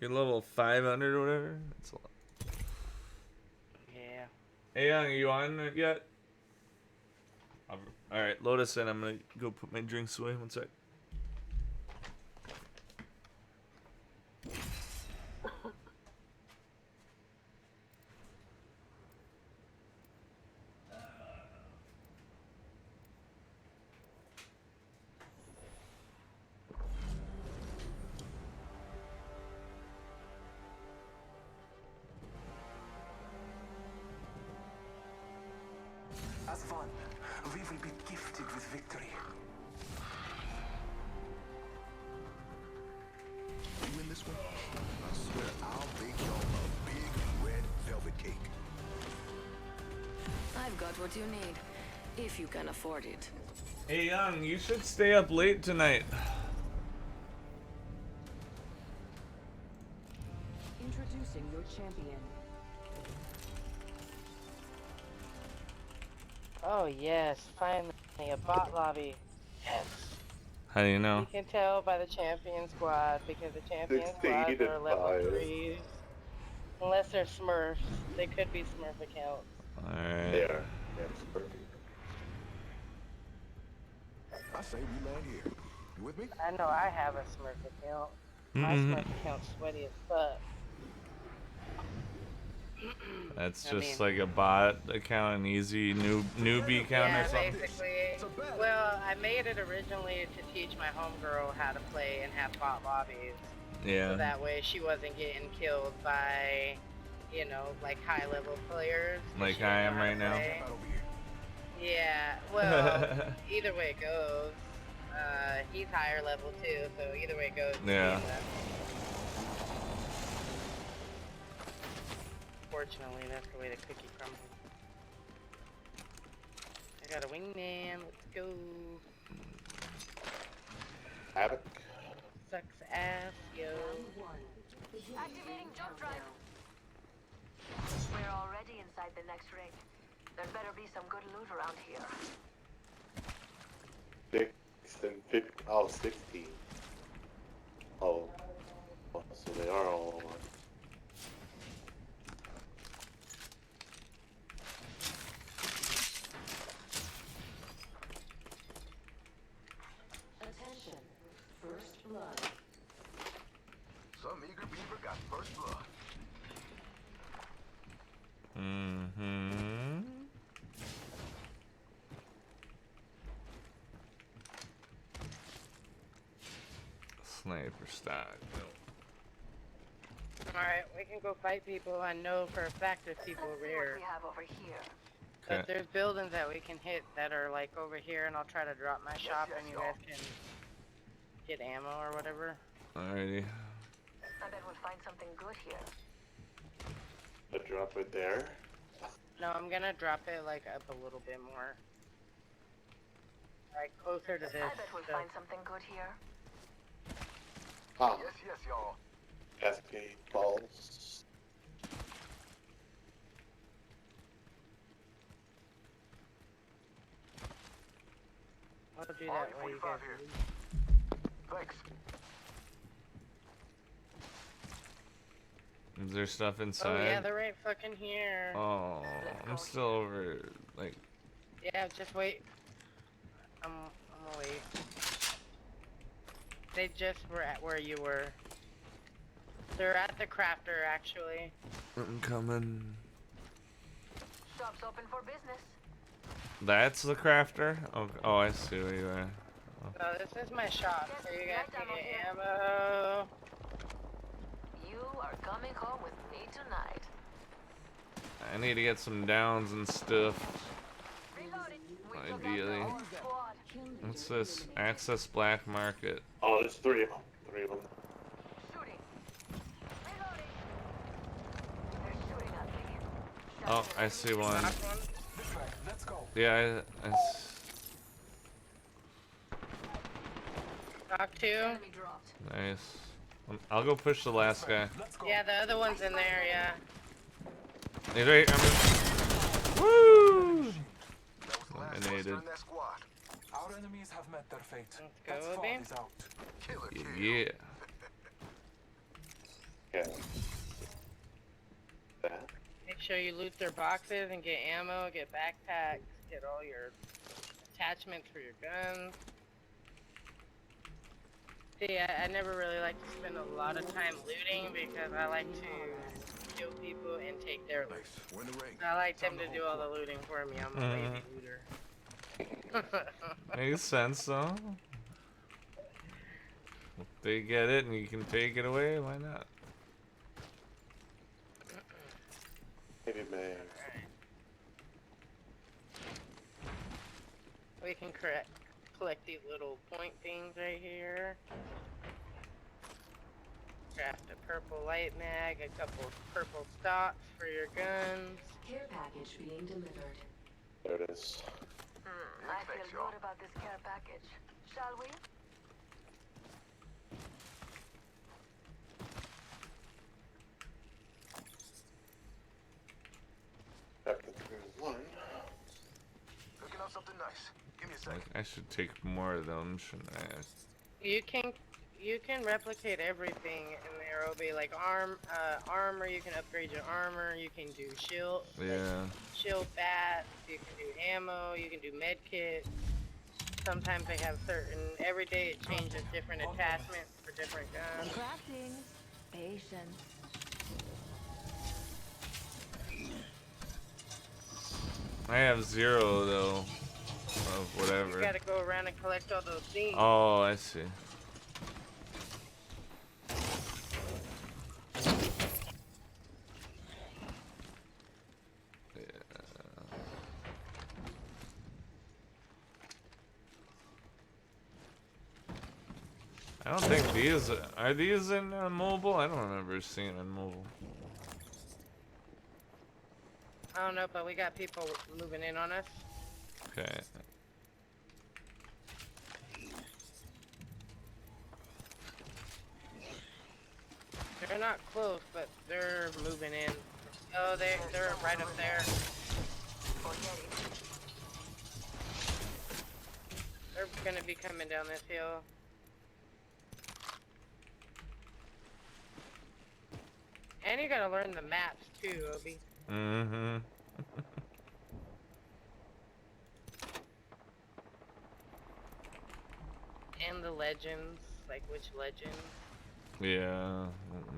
[SPEAKER 1] You're level 500 or whatever? That's a lot.
[SPEAKER 6] Yeah.
[SPEAKER 1] Hey, Young, are you on it yet? Alright, load us in. I'm gonna go put my drinks away. One sec.
[SPEAKER 4] As one, we will be gifted with victory.
[SPEAKER 7] You win this one, I swear I'll bake y'all a big red velvet cake.
[SPEAKER 9] I've got what you need, if you can afford it.
[SPEAKER 1] Hey, Young, you should stay up late tonight.
[SPEAKER 10] Introducing your champion.
[SPEAKER 6] Oh yes, finally a bot lobby. Yes.
[SPEAKER 1] How do you know?
[SPEAKER 6] You can tell by the champion squad because the champion
[SPEAKER 3] 16
[SPEAKER 6] squads are level
[SPEAKER 3] and
[SPEAKER 6] 3s. Unless they're Smurfs, they could be Smurf accounts.
[SPEAKER 1] Alright.
[SPEAKER 3] There. That's perfect.
[SPEAKER 7] I say we land here. You with me?
[SPEAKER 6] I know I have a Smurf account. My Smurf account's sweaty as fuck.
[SPEAKER 1] That's
[SPEAKER 6] I
[SPEAKER 1] just
[SPEAKER 6] mean-
[SPEAKER 1] like a bot account, an easy newbie account
[SPEAKER 6] Yeah,
[SPEAKER 1] or something.
[SPEAKER 6] basically. Well, I made it originally to teach my homegirl how to play and have bot lobbies. So
[SPEAKER 1] Yeah.
[SPEAKER 6] that way she wasn't getting killed by, you know, like high level players.
[SPEAKER 1] Like
[SPEAKER 6] She
[SPEAKER 1] I
[SPEAKER 6] didn't
[SPEAKER 1] am
[SPEAKER 6] know how to
[SPEAKER 1] right now.
[SPEAKER 6] play.
[SPEAKER 7] Right over here.
[SPEAKER 6] Yeah, well, either way it goes. He's higher level too, so either way it goes. he's
[SPEAKER 1] Yeah.
[SPEAKER 6] beating us. Fortunately, that's the way the cookie crumbles. I got a wingman, let's go.
[SPEAKER 3] Havoc.
[SPEAKER 6] Sucks ass, yo.
[SPEAKER 2] Activating jump drive. We're already inside the next ring. There better be some good loot around here.
[SPEAKER 3] 6 and 15. Oh, 16. Oh, so they are all on.
[SPEAKER 10] Attention. First blood.
[SPEAKER 7] Some eager beaver got first blood.
[SPEAKER 1] Mm-hmm. Sniper stock.
[SPEAKER 6] Alright, we can go fight people. I know for a fact there's people
[SPEAKER 2] Let's
[SPEAKER 6] over
[SPEAKER 2] see what
[SPEAKER 6] here.
[SPEAKER 2] we have over here.
[SPEAKER 1] Okay.
[SPEAKER 6] But there's buildings that we can hit that are like over here, and I'll try to drop my shop, and you guys can get ammo or whatever.
[SPEAKER 1] Alrighty.
[SPEAKER 2] I bet we'll find something good here.
[SPEAKER 3] I drop it there.
[SPEAKER 6] No, I'm gonna drop it like up a little bit more. Like closer to this.
[SPEAKER 2] I bet we'll
[SPEAKER 6] so-
[SPEAKER 2] find something good here.
[SPEAKER 3] Oh,
[SPEAKER 7] Yes, y'all.
[SPEAKER 3] cascade balls.
[SPEAKER 6] I'll do that
[SPEAKER 7] Alright,
[SPEAKER 6] while you
[SPEAKER 7] 45
[SPEAKER 6] guys
[SPEAKER 7] here.
[SPEAKER 6] leave.
[SPEAKER 7] Thanks.
[SPEAKER 1] Is there stuff
[SPEAKER 6] Oh
[SPEAKER 1] inside?
[SPEAKER 6] yeah, they're right fucking here.
[SPEAKER 1] Oh, I'm still over. Like,
[SPEAKER 6] Yeah, just wait. I'm gonna wait. They just were at where you were. They're at the crafter, actually.
[SPEAKER 1] I'm coming.
[SPEAKER 2] Shop's open for business.
[SPEAKER 1] That's the crafter? Oh, I see where you are.
[SPEAKER 6] So this is my shop, so you guys
[SPEAKER 2] Right
[SPEAKER 6] can
[SPEAKER 2] down
[SPEAKER 6] get
[SPEAKER 2] here.
[SPEAKER 6] ammo.
[SPEAKER 2] You are coming home with me tonight.
[SPEAKER 1] I need to get some downs and stuff.
[SPEAKER 2] Reloading. We took out
[SPEAKER 1] Ideally.
[SPEAKER 2] the whole squad.
[SPEAKER 1] What's this? Access black market.
[SPEAKER 3] Oh, there's 3 of them. 3 of them.
[SPEAKER 2] Shooting. Reloading. They're shooting at me.
[SPEAKER 1] Oh, I see one.
[SPEAKER 6] Last one.
[SPEAKER 4] This way. Let's go.
[SPEAKER 1] Yeah,
[SPEAKER 6] Knock two.
[SPEAKER 9] Enemy dropped.
[SPEAKER 1] nice. I'll go push the last guy.
[SPEAKER 4] Let's go.
[SPEAKER 6] Yeah, the other one's in there, yeah.
[SPEAKER 1] He's right. Woo!
[SPEAKER 7] That was the last
[SPEAKER 1] Eliminated.
[SPEAKER 7] monster in that squad.
[SPEAKER 4] Our enemies have met their fate.
[SPEAKER 6] Let's
[SPEAKER 4] That
[SPEAKER 6] go,
[SPEAKER 4] squad
[SPEAKER 6] babe.
[SPEAKER 4] is out.
[SPEAKER 7] Killer kill.
[SPEAKER 1] Yeah.
[SPEAKER 3] Yeah. That.
[SPEAKER 6] Make sure you loot their boxes and get ammo, get backpacks, get all your attachments for your guns. See, I never really like to spend a lot of time looting because I like to kill people and take their loot.
[SPEAKER 7] Nice. We're in the ring.
[SPEAKER 6] I like them to do all the looting for me. I'm a lazy looter.
[SPEAKER 1] Makes sense though. If they get it and you can take it away, why not?
[SPEAKER 3] Maybe man.
[SPEAKER 6] We can collect these little point things right here. Craft a purple light mag, a couple purple stocks for your guns.
[SPEAKER 10] Care package being delivered.
[SPEAKER 3] There it is.
[SPEAKER 2] I
[SPEAKER 7] Thanks,
[SPEAKER 2] feel
[SPEAKER 7] y'all.
[SPEAKER 2] good about this care package. Shall we?
[SPEAKER 3] Captain 1.
[SPEAKER 7] Cooking up something nice. Give me a second.
[SPEAKER 1] Like, I should take more of them, shouldn't I?
[SPEAKER 6] You can replicate everything in there, Obi. Like armor, you can upgrade your armor. You can do
[SPEAKER 1] Yeah.
[SPEAKER 6] shield bats. You can do ammo. You can do med kits. Sometimes they have certain. Every day it changes different attachments for different guns.
[SPEAKER 10] Crafting. Patience.
[SPEAKER 1] I have 0 though. Of
[SPEAKER 6] You
[SPEAKER 1] whatever.
[SPEAKER 6] gotta go around and collect all those things.
[SPEAKER 1] Oh, I see. I don't think these are these in mobile. I don't remember seeing it in mobile.
[SPEAKER 6] I don't know, but we got people moving in on us.
[SPEAKER 1] Okay.
[SPEAKER 6] They're not close, but they're moving in. Oh, they're right up there. They're gonna be coming down this hill. And you gotta learn the maps too, Obi.
[SPEAKER 1] Mm-hmm.
[SPEAKER 6] And the legends, like which legends.
[SPEAKER 1] Yeah,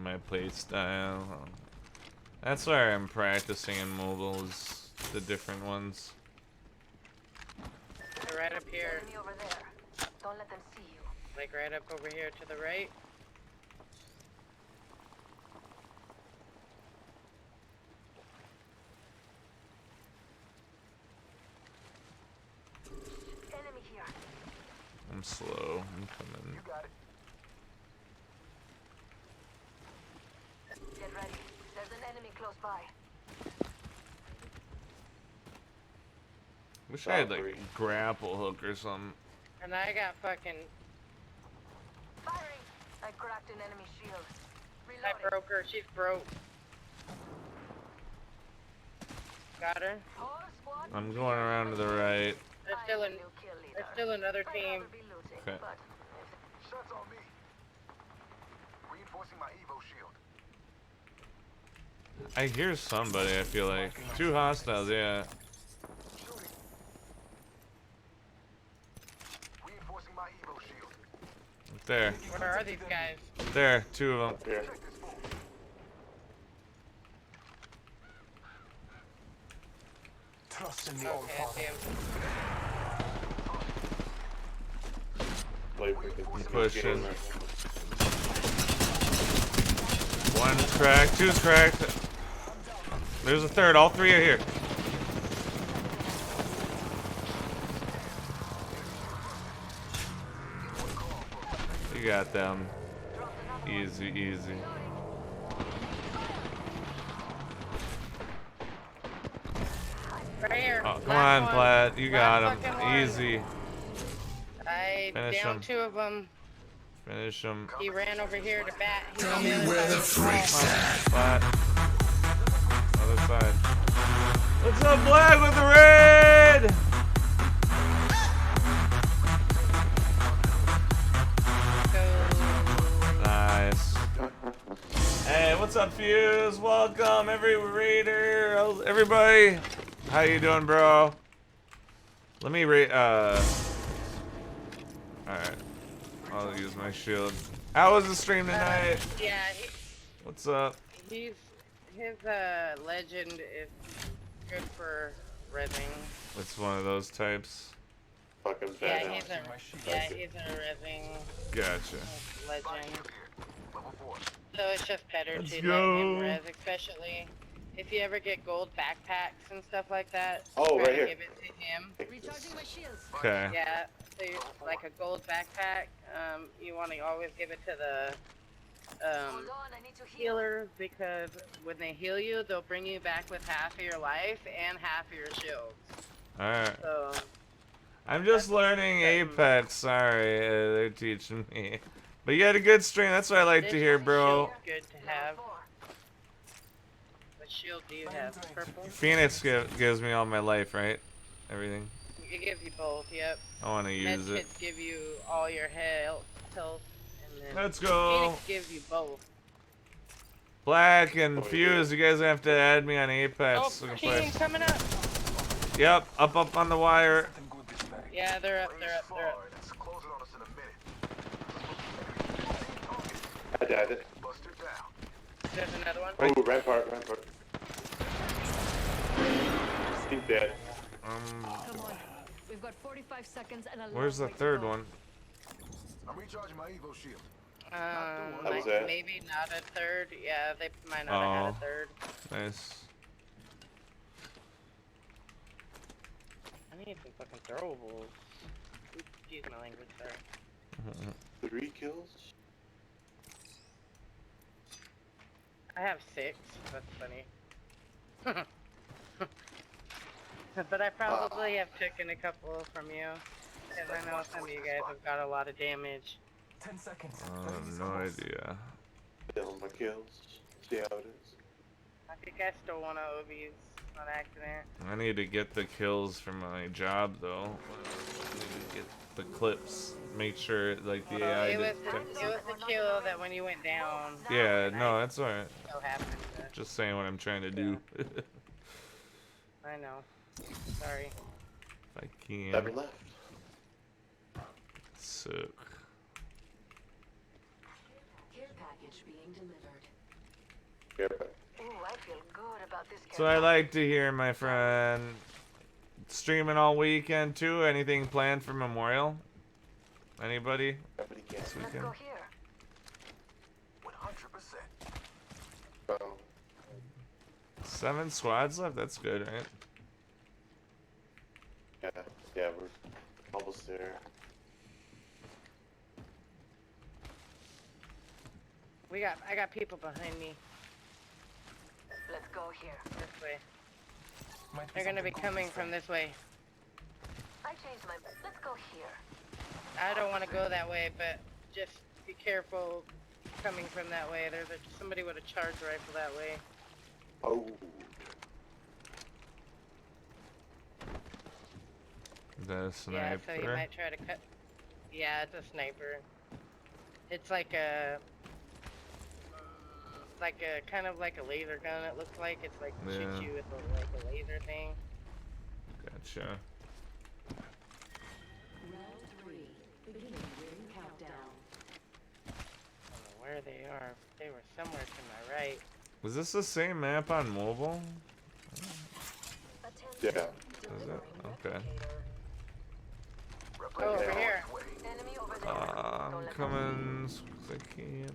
[SPEAKER 1] my play style. That's why I'm practicing in mobile, is the different ones.
[SPEAKER 6] They're right up here.
[SPEAKER 2] Enemy over there. Don't let them see you.
[SPEAKER 6] Like right up over here to the right.
[SPEAKER 2] Enemy here.
[SPEAKER 1] I'm slow. I'm coming.
[SPEAKER 4] You got it.
[SPEAKER 2] Get ready. There's an enemy close by.
[SPEAKER 1] Wish I had like a grapple hook or something.
[SPEAKER 6] And I got fucking.
[SPEAKER 2] Firing! I cracked an enemy shield.
[SPEAKER 6] I
[SPEAKER 2] Reloading.
[SPEAKER 6] broke her. She's broke. Got her.
[SPEAKER 2] Whole squad
[SPEAKER 1] I'm going around to the right.
[SPEAKER 6] There's still an.
[SPEAKER 2] new kill leader.
[SPEAKER 6] There's still another
[SPEAKER 2] I'd
[SPEAKER 6] team.
[SPEAKER 2] rather be looting,
[SPEAKER 1] Okay.
[SPEAKER 2] but
[SPEAKER 7] Shots on me. Reinforcing my Evo shield.
[SPEAKER 1] I hear somebody, I feel like. 2 hostiles, yeah.
[SPEAKER 7] Shooting. Reinforcing my Evo shield.
[SPEAKER 1] Right there.
[SPEAKER 6] Where are these guys?
[SPEAKER 1] There, 2 of them.
[SPEAKER 3] Here.
[SPEAKER 7] Check this fool.
[SPEAKER 4] Trust in the
[SPEAKER 6] Okay, I see him.
[SPEAKER 3] Play for the
[SPEAKER 1] Pushing.
[SPEAKER 3] gamer.
[SPEAKER 1] 1's cracked, 2's cracked. There's a 3rd, all 3 are here. You got them. Easy, easy.
[SPEAKER 6] Right here.
[SPEAKER 1] Oh, come
[SPEAKER 6] Last
[SPEAKER 1] on,
[SPEAKER 6] one.
[SPEAKER 1] Platt. You got
[SPEAKER 6] Last fucking one.
[SPEAKER 1] him. Easy.
[SPEAKER 6] I
[SPEAKER 1] Finish
[SPEAKER 6] downed
[SPEAKER 1] him.
[SPEAKER 6] 2 of them.
[SPEAKER 1] Finish him.
[SPEAKER 6] He ran over here to bat. Tell me where the
[SPEAKER 1] Platt. Other side. What's up, Black, with the raid? Nice. Hey, what's up, Fuse? Welcome, every raider. Everybody. How you doing, bro? Let me alright. I'll use my shield. How was the stream tonight?
[SPEAKER 6] Yeah,
[SPEAKER 1] What's up?
[SPEAKER 6] his legend is good for rezzing.
[SPEAKER 1] It's one of those types.
[SPEAKER 3] Fucking
[SPEAKER 6] Yeah,
[SPEAKER 3] bad.
[SPEAKER 6] he's a rezzing
[SPEAKER 1] Gotcha.
[SPEAKER 6] legend.
[SPEAKER 7] Level 4.
[SPEAKER 6] So it's just better
[SPEAKER 1] Let's
[SPEAKER 6] to
[SPEAKER 1] go.
[SPEAKER 6] let him res, especially if you ever get gold backpacks and stuff like that.
[SPEAKER 3] Oh,
[SPEAKER 6] try
[SPEAKER 3] right
[SPEAKER 6] to
[SPEAKER 3] here.
[SPEAKER 6] Give it to him.
[SPEAKER 9] Recharging my shields.
[SPEAKER 1] Okay.
[SPEAKER 6] Yeah, so like a gold backpack, you want to always give it to the
[SPEAKER 2] hold on, I need to heal.
[SPEAKER 6] healer, because when they heal you, they'll bring you back with half of your life and half of your shields.
[SPEAKER 1] Alright.
[SPEAKER 6] So
[SPEAKER 1] I'm just learning Apex. Sorry, they're teaching me. But you had a good stream. That's what I like to hear, bro.
[SPEAKER 6] shield's good to have. What shield do you have? Purple?
[SPEAKER 1] Phoenix gives me all my life, right? Everything.
[SPEAKER 6] It gives you both. Yep.
[SPEAKER 1] I want to use it.
[SPEAKER 6] Medkits give you all your health, and then
[SPEAKER 1] Let's go.
[SPEAKER 6] Phoenix gives you both.
[SPEAKER 1] Black and Fuse, you guys have to add me on Apex.
[SPEAKER 6] Oh,
[SPEAKER 1] so we can play.
[SPEAKER 6] team coming up.
[SPEAKER 1] Yep, up on the wire.
[SPEAKER 4] Something good this bag.
[SPEAKER 6] Yeah, they're up. They're up. They're up.
[SPEAKER 7] It's closing on us in a minute.
[SPEAKER 3] I died it.
[SPEAKER 7] Buster down.
[SPEAKER 6] There's another one.
[SPEAKER 3] Oh, rampart. He's dead.
[SPEAKER 9] Come on. We've got 45 seconds and a
[SPEAKER 1] Where's the
[SPEAKER 9] long way to
[SPEAKER 1] 3rd
[SPEAKER 9] go.
[SPEAKER 1] one?
[SPEAKER 7] I'm recharging my Evo shield.
[SPEAKER 3] That
[SPEAKER 6] Like
[SPEAKER 3] was it.
[SPEAKER 6] maybe not a 3rd. Yeah, they might not have had a 3rd.
[SPEAKER 1] Nice.
[SPEAKER 6] I need some fucking throwables. Excuse my language, sorry.
[SPEAKER 3] 3 kills?
[SPEAKER 6] I have 6. That's funny. But I probably have taken a couple from you. Because I know some of you guys have got a lot of damage.
[SPEAKER 4] 10 seconds.
[SPEAKER 1] No idea.
[SPEAKER 3] Killing my kills. See how it is.
[SPEAKER 6] I think I stole one of Obi's on accident.
[SPEAKER 1] I need to get the kills for my job, though. I need to get the clips. Make sure like the
[SPEAKER 6] Well,
[SPEAKER 1] AI.
[SPEAKER 6] it was the kill that when you went down.
[SPEAKER 1] Yeah, no, that's alright.
[SPEAKER 6] So happened.
[SPEAKER 1] Just saying what I'm trying to do.
[SPEAKER 6] I know. Sorry.
[SPEAKER 1] If I can.
[SPEAKER 3] 7 left.
[SPEAKER 1] So.
[SPEAKER 10] Care package being delivered.
[SPEAKER 3] Yeah.
[SPEAKER 2] Ooh, I feel good about this.
[SPEAKER 1] So I like to hear, my friend. Streaming all weekend too. Anything planned for Memorial? Anybody? This
[SPEAKER 2] Let's
[SPEAKER 1] weekend?
[SPEAKER 2] go here.
[SPEAKER 4] 100%.
[SPEAKER 1] 7 squads left. That's good, right?
[SPEAKER 3] Yeah, we're almost there.
[SPEAKER 6] I got people behind me.
[SPEAKER 2] Let's go here.
[SPEAKER 6] This way.
[SPEAKER 4] Might be
[SPEAKER 6] They're gonna be
[SPEAKER 4] something
[SPEAKER 6] coming
[SPEAKER 4] good
[SPEAKER 6] from this way.
[SPEAKER 2] I changed my. Let's go here.
[SPEAKER 6] I don't want to go that way, but just be careful coming from that way. There's somebody with a charge rifle that way.
[SPEAKER 3] Oh.
[SPEAKER 1] The sniper.
[SPEAKER 6] Yeah, so you might try to cut. Yeah, it's a sniper. It's like a kind of like a laser gun. It looks like it's like
[SPEAKER 1] Yeah.
[SPEAKER 6] shoots you with like a laser thing.
[SPEAKER 1] Gotcha.
[SPEAKER 10] Round 3. Beginning ring countdown.
[SPEAKER 6] I don't know where they are. They were somewhere to my right.
[SPEAKER 1] Was this the same map on mobile?
[SPEAKER 3] Yeah.
[SPEAKER 1] Is it? Okay.
[SPEAKER 6] Oh, over here.
[SPEAKER 2] Enemy over there.
[SPEAKER 1] I'm coming as quick as I can.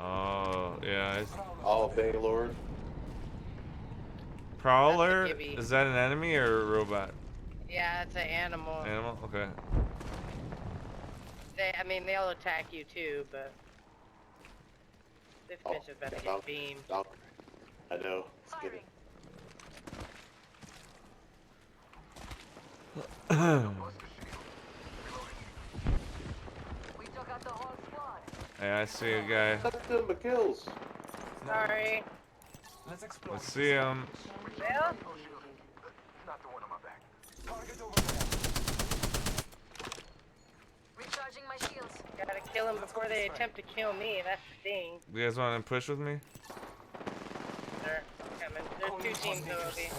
[SPEAKER 1] Oh, yeah.
[SPEAKER 3] Oh, Bangalore.
[SPEAKER 1] Prowler?
[SPEAKER 6] That's a gibby.
[SPEAKER 1] Is that an enemy or a robot?
[SPEAKER 6] Yeah, it's an animal.
[SPEAKER 1] Animal? Okay.
[SPEAKER 6] I mean, they'll attack you too, but this
[SPEAKER 3] Oh,
[SPEAKER 6] bitch is about to
[SPEAKER 3] yeah,
[SPEAKER 6] get beamed.
[SPEAKER 3] I know. Let's get it.
[SPEAKER 2] We took out the whole squad.
[SPEAKER 1] Hey, I see a guy.
[SPEAKER 3] Let's do the kills.
[SPEAKER 6] Sorry.
[SPEAKER 4] Let's explore.
[SPEAKER 1] I see him.
[SPEAKER 6] Well,
[SPEAKER 4] Not the one on my back. Target over there.
[SPEAKER 2] Recharging my shields.
[SPEAKER 6] gotta kill them before they attempt to kill me. That's the thing.
[SPEAKER 1] You guys want to push with me?
[SPEAKER 6] They're coming. There's 2 teams over here.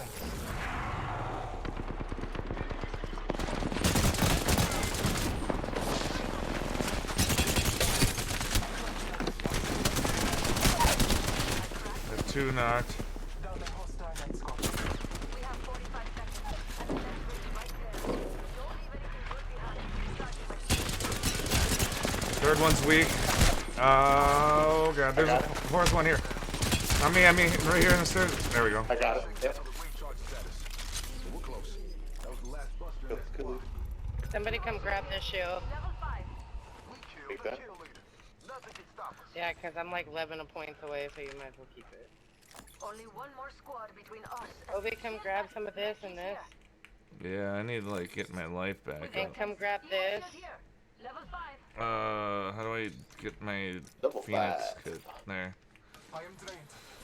[SPEAKER 1] Got 2 knocked.
[SPEAKER 4] Down the hostile night squad.
[SPEAKER 2] We have 45 seconds. And the next ring right there. Don't leave anything good behind. Recharging my shields.
[SPEAKER 1] 3rd one's weak. Oh god, there's a 4th one here. On me, right here in the stairs. There we go.
[SPEAKER 3] I got it. Yep.
[SPEAKER 7] Recharge status. So we're close. That was the last buster.
[SPEAKER 3] Let's kill it.
[SPEAKER 6] Somebody come grab this shield.
[SPEAKER 2] Level 5.
[SPEAKER 4] We killed
[SPEAKER 3] Take
[SPEAKER 4] the
[SPEAKER 3] that.
[SPEAKER 4] kill leader. Nothing can stop us.
[SPEAKER 6] Yeah, because I'm like 11 points away, so you might as well keep it.
[SPEAKER 2] Only one more squad between us.
[SPEAKER 6] Obi, come grab some of this and this.
[SPEAKER 1] Yeah, I need to like get my life back
[SPEAKER 6] And
[SPEAKER 1] up.
[SPEAKER 6] come grab this.
[SPEAKER 2] Here. Level 5.
[SPEAKER 1] How do I get my
[SPEAKER 3] Level
[SPEAKER 1] Phoenix
[SPEAKER 3] 5.
[SPEAKER 1] kit? There.
[SPEAKER 4] I am trained.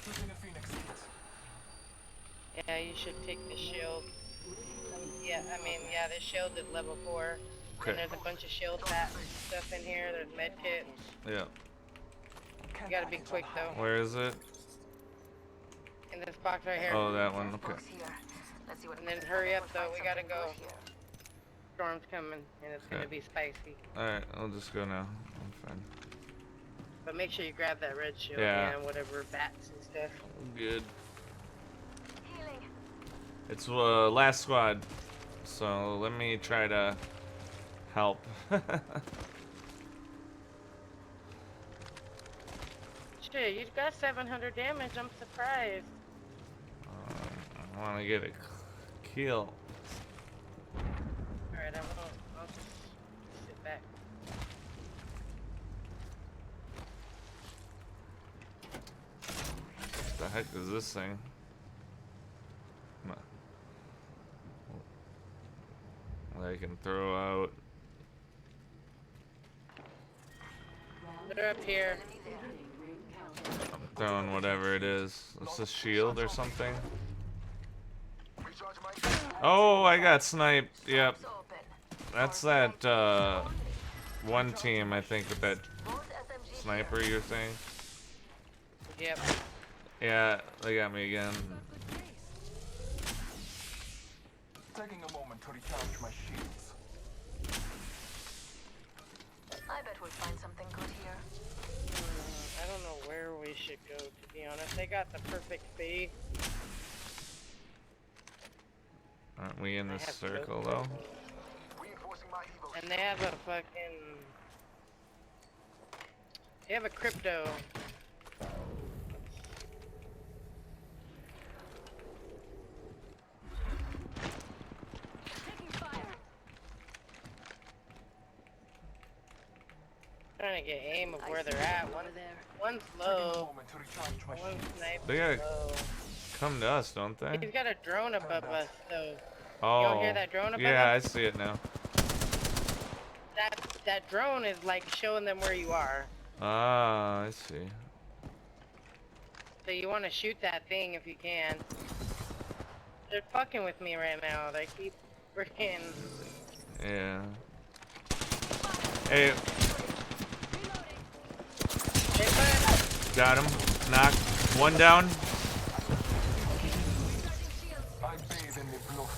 [SPEAKER 4] Using a Phoenix kit.
[SPEAKER 6] Yeah, you should take the shield. Yeah, this shield is level 4.
[SPEAKER 1] Okay.
[SPEAKER 6] And there's a bunch of shield bat stuff in here. There's med kit.
[SPEAKER 1] Yeah.
[SPEAKER 6] You gotta be quick though.
[SPEAKER 1] Where is it?
[SPEAKER 6] In this box right here.
[SPEAKER 1] Oh, that one. Okay.
[SPEAKER 2] Box here. Let's see what
[SPEAKER 6] And then hurry up though. We gotta go.
[SPEAKER 2] Here.
[SPEAKER 6] Storm's coming, and it's gonna
[SPEAKER 1] Okay.
[SPEAKER 6] be spicy.
[SPEAKER 1] Alright, I'll just go now. I'm fine.
[SPEAKER 6] But make sure you grab that red shield
[SPEAKER 1] Yeah.
[SPEAKER 6] and whatever bats and stuff.
[SPEAKER 1] I'm good.
[SPEAKER 2] Healing.
[SPEAKER 1] It's last squad. So let me try to help.
[SPEAKER 6] Shit, you got 700 damage. I'm surprised.
[SPEAKER 1] I want to get a kill.
[SPEAKER 6] Alright, I'll just sit back.
[SPEAKER 1] What the heck is this thing? I can throw out.
[SPEAKER 6] They're up here.
[SPEAKER 1] I'm throwing whatever it is. It's a shield or something.
[SPEAKER 4] Recharge my
[SPEAKER 1] Oh, I got sniped. Yep.
[SPEAKER 2] Doors open.
[SPEAKER 1] That's
[SPEAKER 2] Doors
[SPEAKER 1] that,
[SPEAKER 2] open.
[SPEAKER 1] one team, I think, with that
[SPEAKER 2] Both SMGs
[SPEAKER 1] sniper you're saying.
[SPEAKER 6] Yep.
[SPEAKER 1] Yeah, they got me again.
[SPEAKER 4] Taking a moment to recharge my shields.
[SPEAKER 2] I bet we'll find something good here.
[SPEAKER 6] I don't know where we should go, to be honest. They got the perfect bait.
[SPEAKER 1] Aren't we in
[SPEAKER 6] I
[SPEAKER 1] this
[SPEAKER 6] have
[SPEAKER 1] circle,
[SPEAKER 6] no
[SPEAKER 1] though?
[SPEAKER 8] Reinforcing my Evo.
[SPEAKER 6] And they have a fucking... They have a crypto.
[SPEAKER 9] Taking fire.
[SPEAKER 6] Trying to get aim of where they're at. One's
[SPEAKER 4] Taking a
[SPEAKER 6] low.
[SPEAKER 4] moment to recharge my
[SPEAKER 6] One's
[SPEAKER 4] shields.
[SPEAKER 6] sniper
[SPEAKER 1] They gotta
[SPEAKER 6] low.
[SPEAKER 1] come to us, don't they?
[SPEAKER 6] He's got a drone above us, though.
[SPEAKER 1] Oh.
[SPEAKER 6] You don't hear that drone above
[SPEAKER 1] Yeah,
[SPEAKER 6] us?
[SPEAKER 1] I see it now.
[SPEAKER 6] That drone is like showing them where you are.
[SPEAKER 1] Ah, I see.
[SPEAKER 6] So you want to shoot that thing if you can. They're fucking with me right now. They keep freaking.
[SPEAKER 1] Yeah. Hey, got him. Knock. One down.
[SPEAKER 4] I bathe in the blood.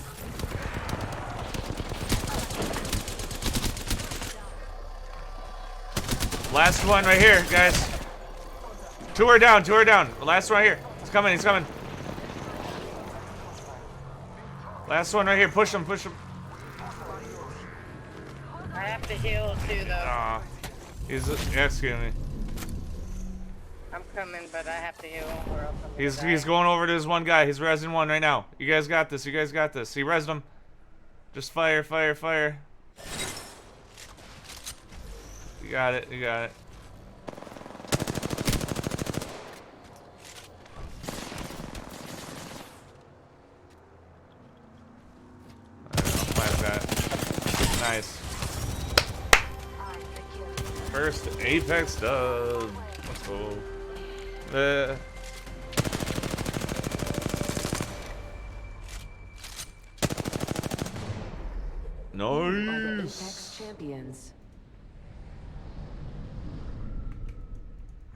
[SPEAKER 1] Last one right here, guys. Two are down, two are down. The last one right here. He's coming, he's coming. Last one right here. Push him, push him.
[SPEAKER 6] I have to heal too, though.
[SPEAKER 1] Aw. He's, excuse me.
[SPEAKER 6] I'm coming, but I have to heal. Or else I'm gonna
[SPEAKER 1] He's
[SPEAKER 6] die.
[SPEAKER 1] going over to this one guy. He's resin one right now. You guys got this. You guys got this. He resin him. Just fire, fire, fire. You got it. You got it. Alright, I'll plant that. Nice. First Apex dub. Let's go. Nice.
[SPEAKER 10] Champions.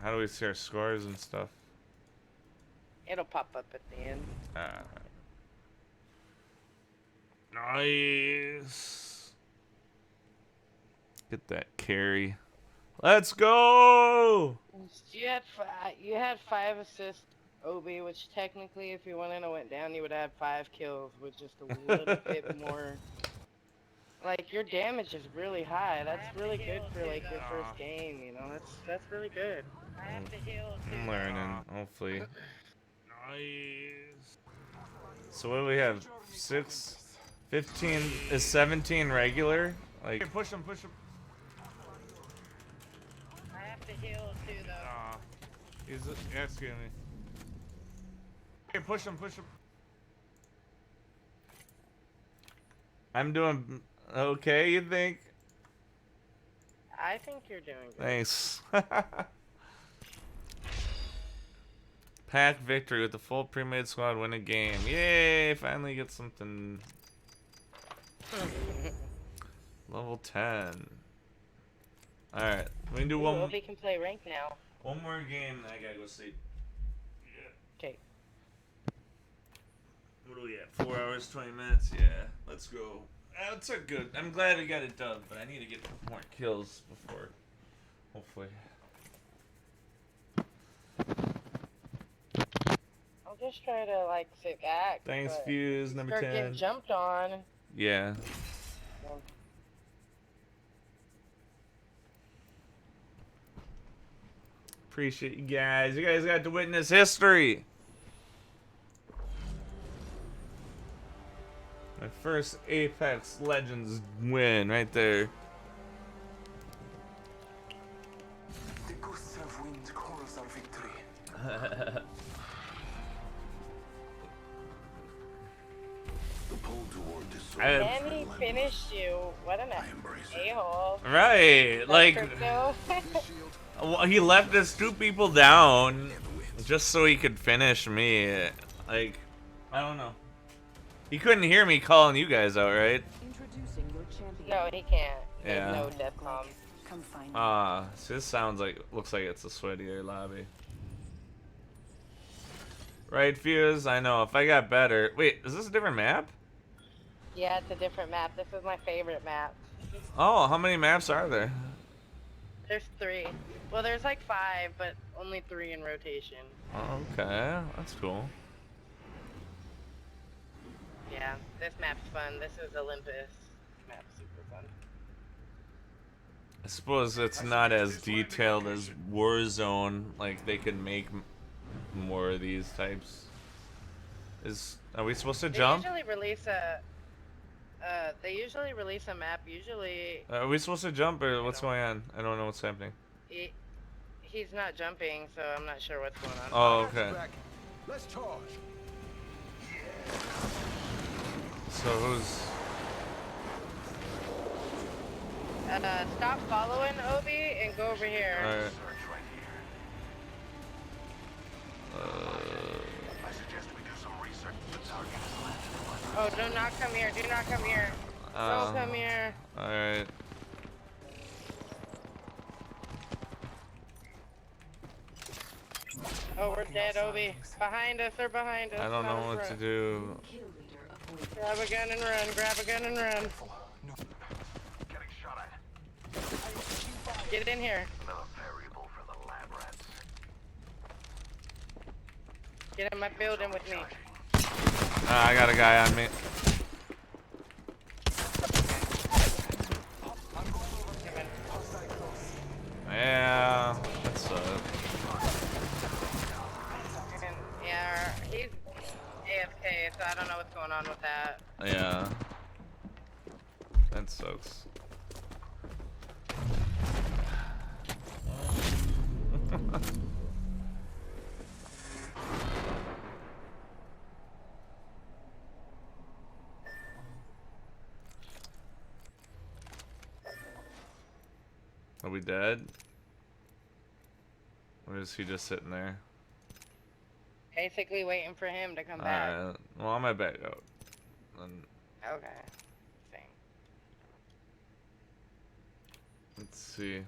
[SPEAKER 1] How do we see our scores and stuff?
[SPEAKER 6] It'll pop up at the end.
[SPEAKER 1] Nice. Get that carry. Let's go.
[SPEAKER 6] You had 5 assists, Obi, which technically, if your one and went down, you would have 5 kills with just a little bit more. Like, your damage is really high. That's really good for like your first game. You know, that's really good. I have to heal too.
[SPEAKER 1] I'm learning, hopefully. Nice. So what do we have? 6, 15, is 17 regular? Like, hey, push him, push him.
[SPEAKER 6] I have to heal too, though.
[SPEAKER 1] He's, excuse me. Hey, push him, push him. I'm doing okay, you think?
[SPEAKER 6] I think you're doing good.
[SPEAKER 1] Thanks. Pack victory with the full pre-made squad, win a game. Yay! Finally get something. Level 10. Alright, we can do one.
[SPEAKER 6] Obi can play rank now.
[SPEAKER 1] One more game, then I gotta go sleep.
[SPEAKER 6] Okay.
[SPEAKER 1] What do we have? 4 hours, 20 minutes? Yeah, let's go. That's a good. I'm glad we got it done, but I need to get more kills before. Hopefully.
[SPEAKER 6] I'll just try to like sit back.
[SPEAKER 1] Thanks,
[SPEAKER 6] but
[SPEAKER 1] Fuse, number
[SPEAKER 6] start
[SPEAKER 1] 10.
[SPEAKER 6] getting jumped on.
[SPEAKER 1] Yeah. Appreciate you guys. You guys got to witness history. My first Apex Legends win right there.
[SPEAKER 4] The ghosts of wind calls our victory.
[SPEAKER 7] The pull toward this
[SPEAKER 6] And he finished you. What an a-hole.
[SPEAKER 1] Right,
[SPEAKER 6] That
[SPEAKER 1] like
[SPEAKER 6] crypto.
[SPEAKER 1] well, he left us 2 people down just so he could finish me. Like, I don't know. He couldn't hear me calling you guys out, right?
[SPEAKER 10] Introducing your champion.
[SPEAKER 6] No, he can't. He has
[SPEAKER 1] Yeah.
[SPEAKER 6] no death comms.
[SPEAKER 10] Come find me.
[SPEAKER 1] So this sounds like, looks like it's a sweatier lobby. Right, Fuse? I know. If I got better. Wait, is this a different map?
[SPEAKER 6] Yeah, it's a different map. This is my favorite map.
[SPEAKER 1] Oh, how many maps are there?
[SPEAKER 6] There's 3. Well, there's like 5, but only 3 in rotation.
[SPEAKER 1] Okay, that's cool.
[SPEAKER 6] Yeah, this map's fun. This is Olympus. Map's super fun.
[SPEAKER 1] I suppose it's not as detailed as Warzone. Like, they could make more of these types. Are we supposed to jump?
[SPEAKER 6] They usually release a map. Usually,
[SPEAKER 1] Are we supposed to jump or what's going on? I don't know what's happening.
[SPEAKER 6] he's not jumping, so I'm not sure what's going on.
[SPEAKER 1] Oh, okay.
[SPEAKER 7] Let's charge.
[SPEAKER 1] So who's...
[SPEAKER 6] Stop following Obi and go over here.
[SPEAKER 1] Alright.
[SPEAKER 6] Oh, do not come here. Do not come here. Don't come here.
[SPEAKER 1] Alright.
[SPEAKER 6] Oh, we're dead, Obi. Behind us. They're behind us.
[SPEAKER 1] I don't know what to do.
[SPEAKER 6] Grab a gun and run. Grab a gun and run.
[SPEAKER 8] Getting shot at.
[SPEAKER 6] Get in here.
[SPEAKER 8] Another variable for the lab rats.
[SPEAKER 6] Get in my building with me.
[SPEAKER 1] I got a guy on me. Yeah, that's
[SPEAKER 6] Yeah, he's AFK, so I don't know what's going on with that.
[SPEAKER 1] yeah. That sucks. Are we dead? Or is he just sitting there?
[SPEAKER 6] Basically waiting for him to come back.
[SPEAKER 1] Alright, well, I'm back out. And
[SPEAKER 6] Okay. Same.
[SPEAKER 1] let's see.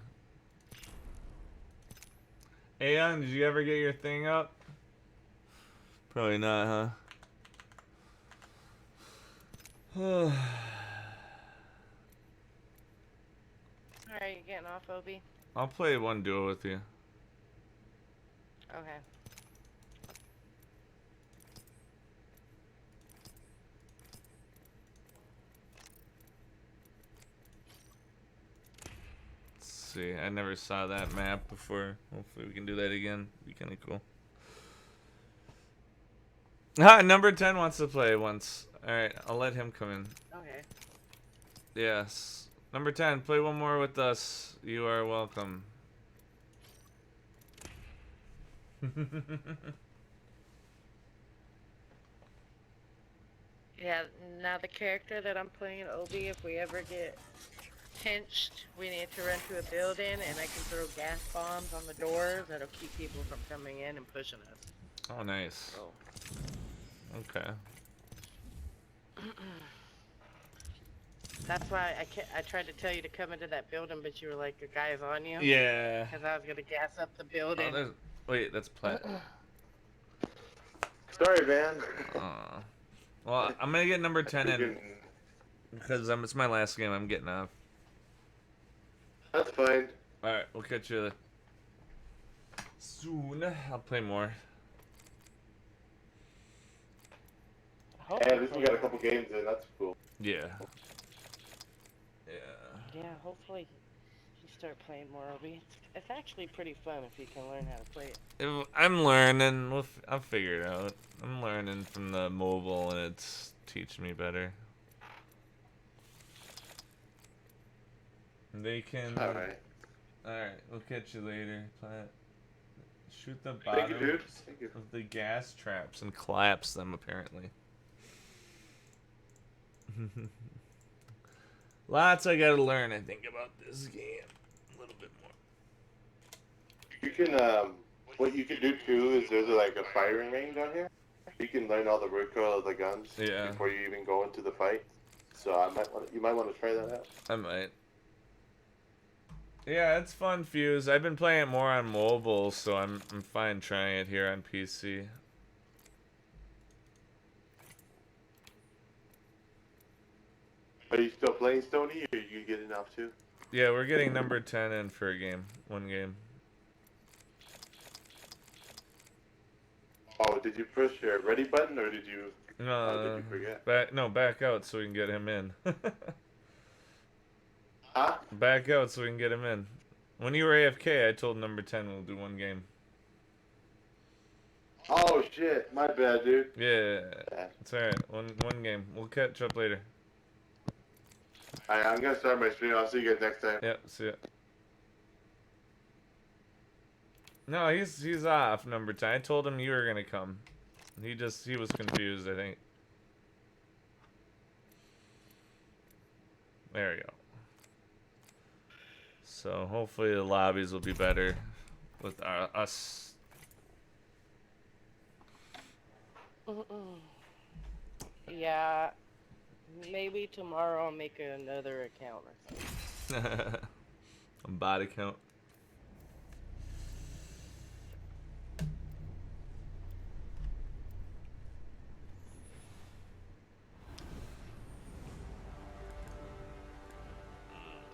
[SPEAKER 1] Hey, Young, did you ever get your thing up? Probably not, huh?
[SPEAKER 6] Alright, you getting off, Obi?
[SPEAKER 1] I'll play one duo with you.
[SPEAKER 6] Okay.
[SPEAKER 1] Let's see. I never saw that map before. Hopefully we can do that again. Be kind of cool. Ah, number 10 wants to play once. Alright, I'll let him come in.
[SPEAKER 6] Okay.
[SPEAKER 1] Yes. Number 10, play one more with us. You are welcome.
[SPEAKER 6] Yeah, now the character that I'm playing, Obi, if we ever get pinched, we need to run to a building and I can throw gas bombs on the doors that'll keep people from coming in and pushing us.
[SPEAKER 1] Oh, nice.
[SPEAKER 6] So.
[SPEAKER 1] Okay.
[SPEAKER 6] That's why I tried to tell you to come into that building, but you were like, a guy's on you.
[SPEAKER 1] Yeah.
[SPEAKER 6] Because I was going to gas up the building.
[SPEAKER 1] Oh, wait, that's Plat.
[SPEAKER 3] Sorry, man.
[SPEAKER 1] Well, I'm gonna get number 10 in because it's my last game. I'm getting off.
[SPEAKER 3] That's fine.
[SPEAKER 1] All right, we'll catch you soon. I'll play more.
[SPEAKER 3] Hey, at least we got a couple games in. That's cool.
[SPEAKER 1] Yeah. Yeah.
[SPEAKER 6] Yeah, hopefully you start playing more, Obi. It's actually pretty fun if you can learn how to play it.
[SPEAKER 1] I'm learning. I'll figure it out. I'm learning from the mobile, and it's teaching me better. They can.
[SPEAKER 3] All right.
[SPEAKER 1] All right. We'll catch you later, Plat. Shoot the
[SPEAKER 3] Thank you,
[SPEAKER 1] bottom
[SPEAKER 3] dude. Thank you.
[SPEAKER 1] of the gas traps and collapse them. Apparently. Lots I gotta learn, I think, about this game. A little bit more.
[SPEAKER 3] You can, what you can do too is there's like a firing range on here. you can learn all the recoil of the guns
[SPEAKER 1] Yeah.
[SPEAKER 3] before you even go into the fight. So you might want to try that out.
[SPEAKER 1] I might. Yeah, it's fun, Fuse. I've been playing it more on mobile, so I'm fine trying it here on PC.
[SPEAKER 3] Are you still playing Stony, or are you getting off too?
[SPEAKER 1] Yeah, we're getting number 10 in for a game. One game.
[SPEAKER 3] Oh, did you push your ready button, or did you forget?
[SPEAKER 1] Back out so we can get him in.
[SPEAKER 3] Huh?
[SPEAKER 1] Back out so we can get him in. When you were AFK, I told number 10 we'll do one game.
[SPEAKER 3] Oh shit, my bad, dude.
[SPEAKER 1] Yeah, it's alright. One game. We'll catch up later.
[SPEAKER 3] Alright, I'm gonna start my stream. I'll see you guys next time.
[SPEAKER 1] Yep, see ya. No, he's off, number 10. I told him you were gonna come. He was confused, I think. There we go. So hopefully the lobbies will be better with us.
[SPEAKER 6] Yeah, maybe tomorrow I'll make another account or something.
[SPEAKER 1] A bot account.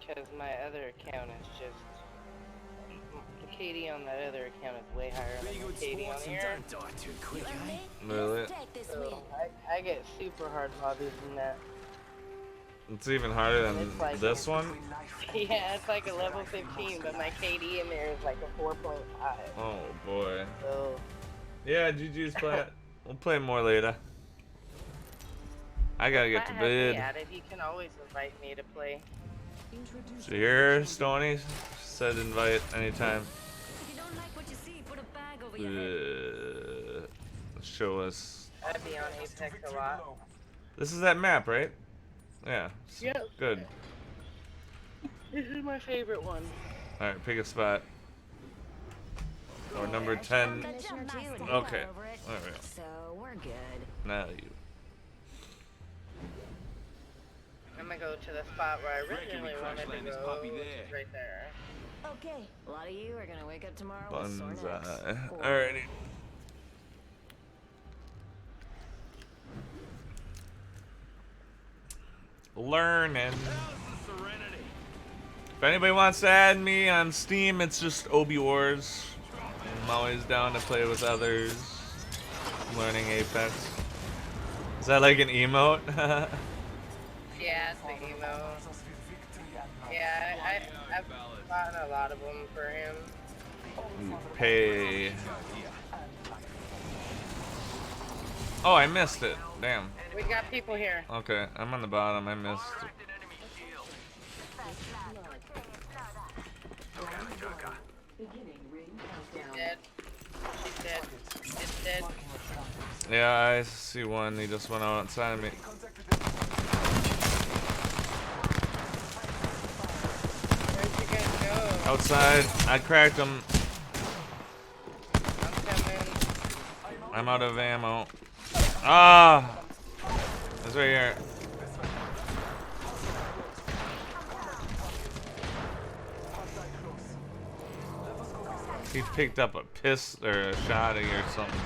[SPEAKER 6] Because my other account is just... The KD on that other account is way higher than the KD on here.
[SPEAKER 1] Really?
[SPEAKER 6] So I get super hard lobbies in that.
[SPEAKER 1] It's even harder than
[SPEAKER 6] It's like-
[SPEAKER 1] this one?
[SPEAKER 6] Yeah, it's like a level 15, but my KD in there is like a 4.5.
[SPEAKER 1] Oh boy.
[SPEAKER 6] So...
[SPEAKER 1] Yeah, GG's play it. We'll play more later. I gotta get to bed.
[SPEAKER 6] Added, you can always invite me to play.
[SPEAKER 1] So here, Stony said invite anytime.
[SPEAKER 9] If you don't like what you see, put a bag over your head.
[SPEAKER 1] Show us.
[SPEAKER 6] I'd be on Apex a lot.
[SPEAKER 1] This is that map, right? Yeah.
[SPEAKER 6] Yes.
[SPEAKER 1] Good.
[SPEAKER 6] This is my favorite one.
[SPEAKER 1] Alright, pick a spot. Or number 10. Okay. Alright.
[SPEAKER 10] So we're good.
[SPEAKER 1] Now you.
[SPEAKER 6] I'm gonna go to the spot where I originally wanted to go, which is right there.
[SPEAKER 10] Okay, a lot of you are gonna wake up tomorrow with sore necks.
[SPEAKER 1] Bunzai.
[SPEAKER 10] Or-
[SPEAKER 1] Alrighty. Learning. If anybody wants to add me on Steam, it's just Obi Wars. I'm always down to play with others. Learning Apex. Is that like an emote?
[SPEAKER 6] Yeah, it's the emo. Yeah, I've gotten a lot of them for him.
[SPEAKER 1] Pay. Oh, I missed it. Damn.
[SPEAKER 6] We got people here.
[SPEAKER 1] Okay, I'm on the bottom. I missed.
[SPEAKER 10] Beginning ring countdown.
[SPEAKER 6] Dead. She's dead. It's dead.
[SPEAKER 1] Yeah, I see one. He just went out outside of me.
[SPEAKER 6] Where'd you guys go?
[SPEAKER 1] Outside. I cracked him.
[SPEAKER 6] I'm coming.
[SPEAKER 1] I'm out of ammo. Ah! It's right here. He picked up a pistol or a shotty or something.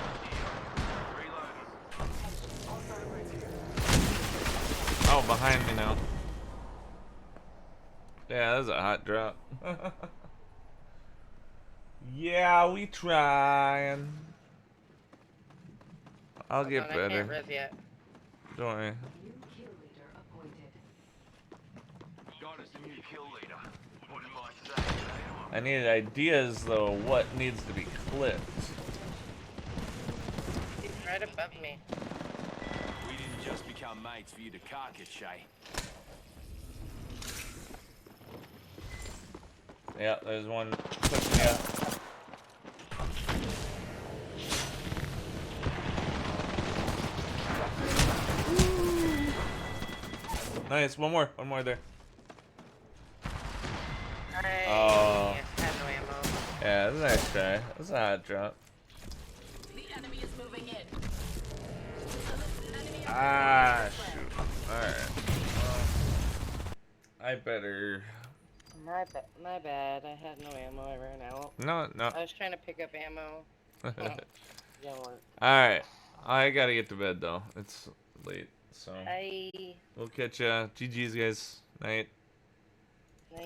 [SPEAKER 1] Oh, behind me now. Yeah, that's a hot drop. Yeah, we trying. I'll get
[SPEAKER 6] Hold on, I
[SPEAKER 1] better.
[SPEAKER 6] can't res yet.
[SPEAKER 1] Don't worry.
[SPEAKER 10] New kill leader appointed.
[SPEAKER 8] Got us a new kill leader. What am I saying?
[SPEAKER 1] I need ideas though. What needs to be clipped?
[SPEAKER 6] He's right above me.
[SPEAKER 8] We didn't just become mates for you to carcass, Shay.
[SPEAKER 1] Yeah, there's one pushing me up. Nice, one more there.
[SPEAKER 6] Alright.
[SPEAKER 1] Oh.
[SPEAKER 6] Yeah, have no ammo.
[SPEAKER 1] Yeah, that's a nice try. That's a hot drop.
[SPEAKER 10] The enemy is moving in.
[SPEAKER 1] Ah, shoot. Alright. Well, I better...
[SPEAKER 6] My bad. I had no ammo. I ran out.
[SPEAKER 1] No, no.
[SPEAKER 6] I was trying to pick up ammo. Didn't work.
[SPEAKER 1] Alright. I gotta get to bed, though. It's late, so...
[SPEAKER 6] Bye.
[SPEAKER 1] We'll catch ya. GG's, guys. Night.